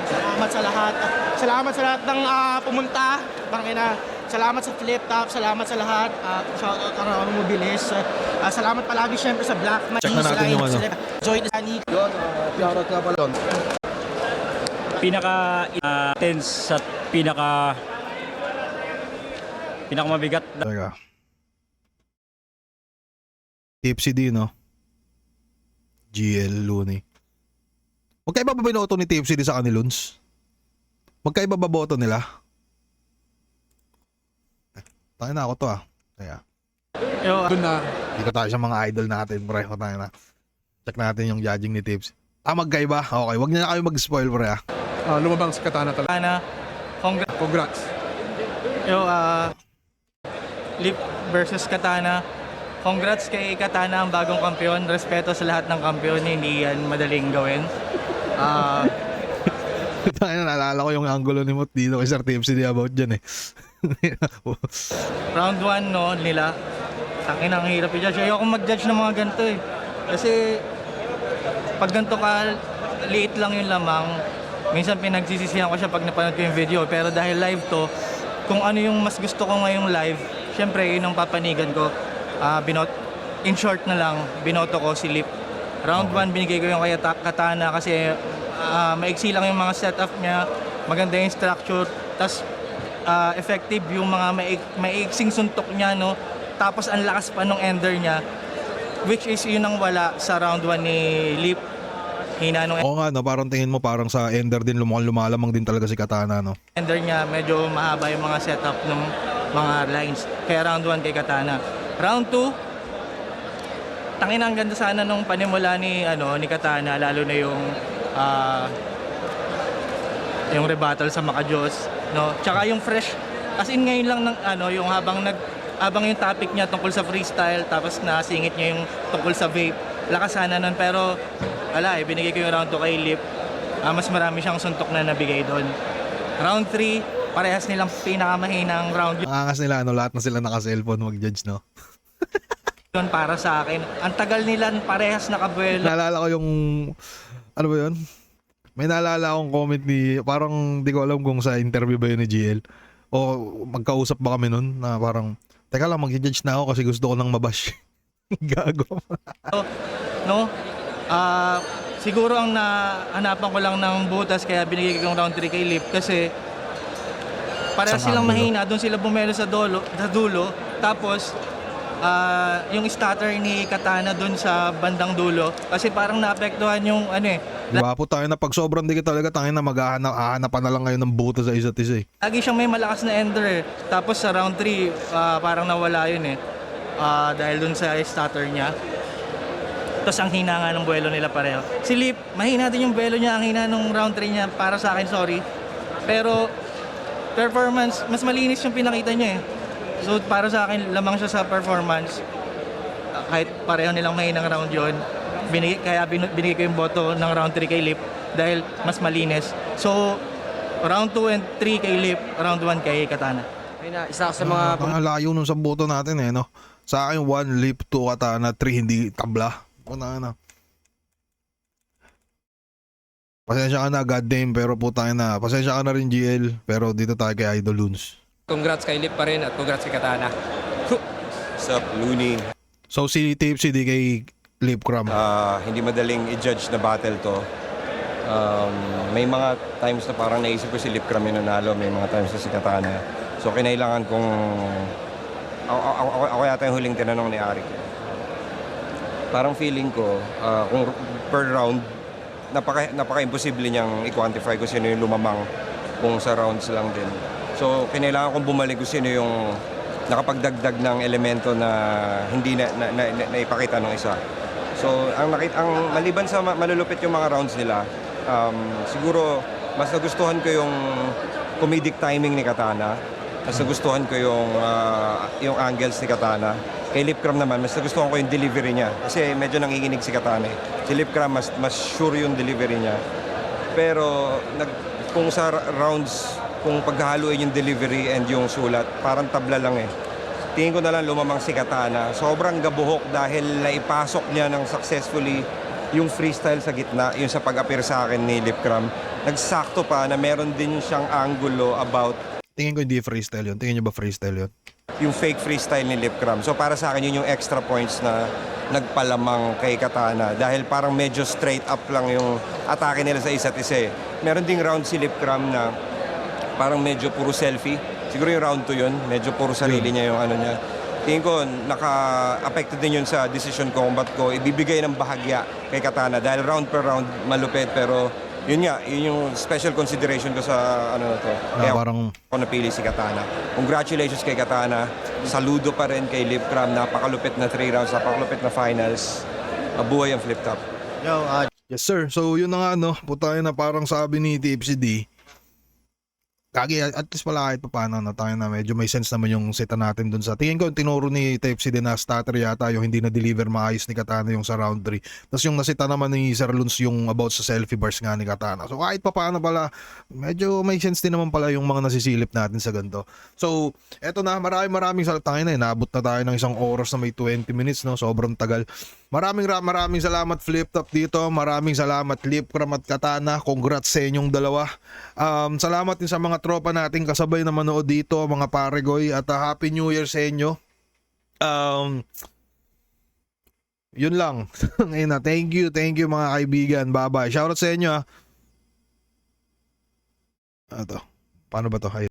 Salamat sa lahat. Salamat sa lahat ng pumunta. Salamat sa Flip Top. Salamat sa lahat. Shoutout ka na Mobilis. Salamat palagi syempre sa Black Man. Check na natin yung ano. Joy the Sunny. Yun, shoutout nga pala doon. Tense at pinakamabigat na Talaga. Tipsy D, no? GL Looney. Magkaiba ba binoto ni Tipsy D sa kanilons? Magkaiba ba boto nila? Tayo na ako to Kaya. Doon na. Hindi ko tayo sa mga idol natin, pre. Tayo na. Check natin yung judging ni Tipsy. Magkaiba? Okay, wag niya na kayo mag-spoil, pre. Lumabang si Katana talaga. Congrats. Lip versus Katana. Congrats kay Katana, ang bagong kampiyon. Respeto sa lahat ng kampiyon. Hindi yan madaling gawin. Tayo na, naalala ko yung angulo ni Mot dito kay Sir Tipsy D about dyan eh. Round 1 no, nila. Tangin ang hirap i-judge. Ayoko mag-judge ng mga ganito eh. Kasi pag ganito ka, liit lang yung lamang. Minsan pinagsisisihan ko siya pag napanood ko yung video. Pero dahil live to, kung ano yung mas gusto ko ngayong live, syempre yun ang papanigan ko. In short na lang, binoto ko si Lip. Round 1 binigay ko yung kay Katana kasi maiksi lang yung mga setup niya, maganda yung structure, tas effective yung mga maiksing suntok niya, no? Tapos ang lakas pa nung ender niya, which is yun ang wala sa round 1 ni Lip. Hina nung Oo nga, no, parang tingin mo parang sa Ender din lumalamang din talaga si Katana, no? ender niya, medyo mahaba yung mga setup ng mga lines. Kaya round 1 kay Katana. Round 2, tangin ang ganda sana nung panimula ni Katana, lalo na yung rebuttal sa Makajos, no? Tsaka yung fresh, as in ngayon lang ng yung habang yung topic niya tungkol sa freestyle, tapos nasingit niya yung tungkol sa vape. Lakas sana nun, pero binigay ko yung round 2 kay Lip. Mas marami siyang suntok na nabigay doon. Round 3, parehas nilang pinakamahinang round Ang angas nila, lahat na sila naka-cellphone mag-judge, no? yun para sa akin. Ang tagal nila parehas nakabuelo. Naalala ko yung, ano ba yun? May naalala akong comment ni, parang di ko alam kung sa interview ba yun ni GL. O magkausap ba kami nun na parang, teka lang, mag-judge na ako kasi gusto ko nang mabash. Gago. No? Siguro ang nahanapan ko lang ng butas kaya binigay ko yung round 3 kay Lip kasi parehas silang mahina. Doon sila bumelo sa dulo. Tapos, yung stutter ni Katana doon sa bandang dulo kasi parang naapektuhan yung Diba po tayo na pag sobrang dikit talaga tayo na maghahanapan na lang ngayon ng buto sa isa't isa eh. lagi siyang may malakas na ender tapos sa round 3 parang nawala yun dahil doon sa stutter niya. Tapos ang hina nga ng buwelo nila pareho. Si Lip, mahina din yung buwelo niya, ang hina nung round 3 niya para sa akin, sorry. Pero performance, mas malinis yung pinakita niya eh. So para sa akin, lamang siya sa performance. Kahit pareho nilang mahinang round yun. Kaya binigay ko yung boto ng round 3 kay Lip dahil mas malinis. So round 2 and 3 kay Lip, round 1 kay Katana. Isa sa mga Ang layo nun sa boto natin eh, no? Sa akin, 1 Lip, 2 Katana, 3 hindi tabla. Na. Pasensya ka na, goddamn, pero puta na. Pasensya ka na rin, GL, pero dito tayo kay Idol Loons. Congrats kay Lip pa rin at congrats kay Katana. Sup, Looney. So, si Tipsy di kay Lip Cram. Hindi madaling i-judge na battle to. May mga times na parang naisip ko si Lip Cram yung nanalo, may mga times na si Katana. So, kinailangan kong... Ako yata yung huling tinanong ni Arik. Parang feeling ko, kung per round, napaka-imposible niyang i-quantify kung sino yung lumamang kung sa rounds lang din. So, kinailangan kong bumalik kung sino yung nakapagdagdag ng elemento na hindi na ipakita ng isa. So, ang maliban sa malulupit yung mga rounds nila, siguro mas nagustuhan ko yung comedic timing ni Katana. Mas nagustuhan ko yung angles ni Katana. Kay Lip Cram naman, mas nagustuhan ko yung delivery niya. Kasi medyo nanginginig si Katana. Si Lip Cram, mas sure yung delivery niya. Pero kung sa rounds, kung paghahaluin yung delivery and yung sulat, parang tabla lang eh. Tingin ko na lang lumamang si Katana. Sobrang gabuhok dahil naipasok niya ng successfully yung freestyle sa gitna, yung sa pag-appear sa akin ni Lip Cram. Nagsakto pa na meron din siyang angulo about... Tingin ko hindi freestyle yun. Tingin niyo ba freestyle yun? Yung fake freestyle ni Lip Cram. So para sa akin yun yung extra points na nagpalamang kay Katana dahil parang medyo straight up lang yung atake nila sa isa't isa eh. Meron ding round si Lip Cram na parang medyo puro selfie. Siguro yung round 2 yun, medyo puro sarili niya yung ano niya. Tingin ko naka-affected din yun sa decision ko kung ba't ko ibibigay ng bahagya kay Katana dahil round per round malupit pero yun nga, yun yung special consideration ko sa ano na to. Kaya parang... ako napili si Katana. Congratulations kay Katana. Saludo pa rin kay Lip Cram. Napakalupit na 3 rounds, napakalupit na finals. Mabuhay ang flip top. Yes sir, so yun na nga no, putay na parang sabi ni Tipsy D. Kagi, at least pala kahit pa paano na tayo na medyo may sense naman yung seta natin dun sa tingin ko tinuro ni Tepsi din na stutter yata yung hindi na-deliver maayos ni Katana yung sa round 3. Tapos yung nasita naman ni Sir Luns yung about sa selfie bars nga ni Katana. So kahit pa paano pala medyo may sense din naman pala yung mga nasisilip natin sa ganito. So eto na, maraming salamat na naabot na tayo ng 1 oras na may 20 minutes, no? Sobrang tagal. Maraming salamat Flip Top dito. Maraming salamat Lipcram at Katana. Congrats sa inyong dalawa. Salamat din sa mga tropa nating kasabay na manood dito, mga paregoy, at Happy New Year sa inyo. Yun lang. Ngayon na. Thank you mga kaibigan. Bye-bye. Shoutout sa inyo. Ito. Paano ba to?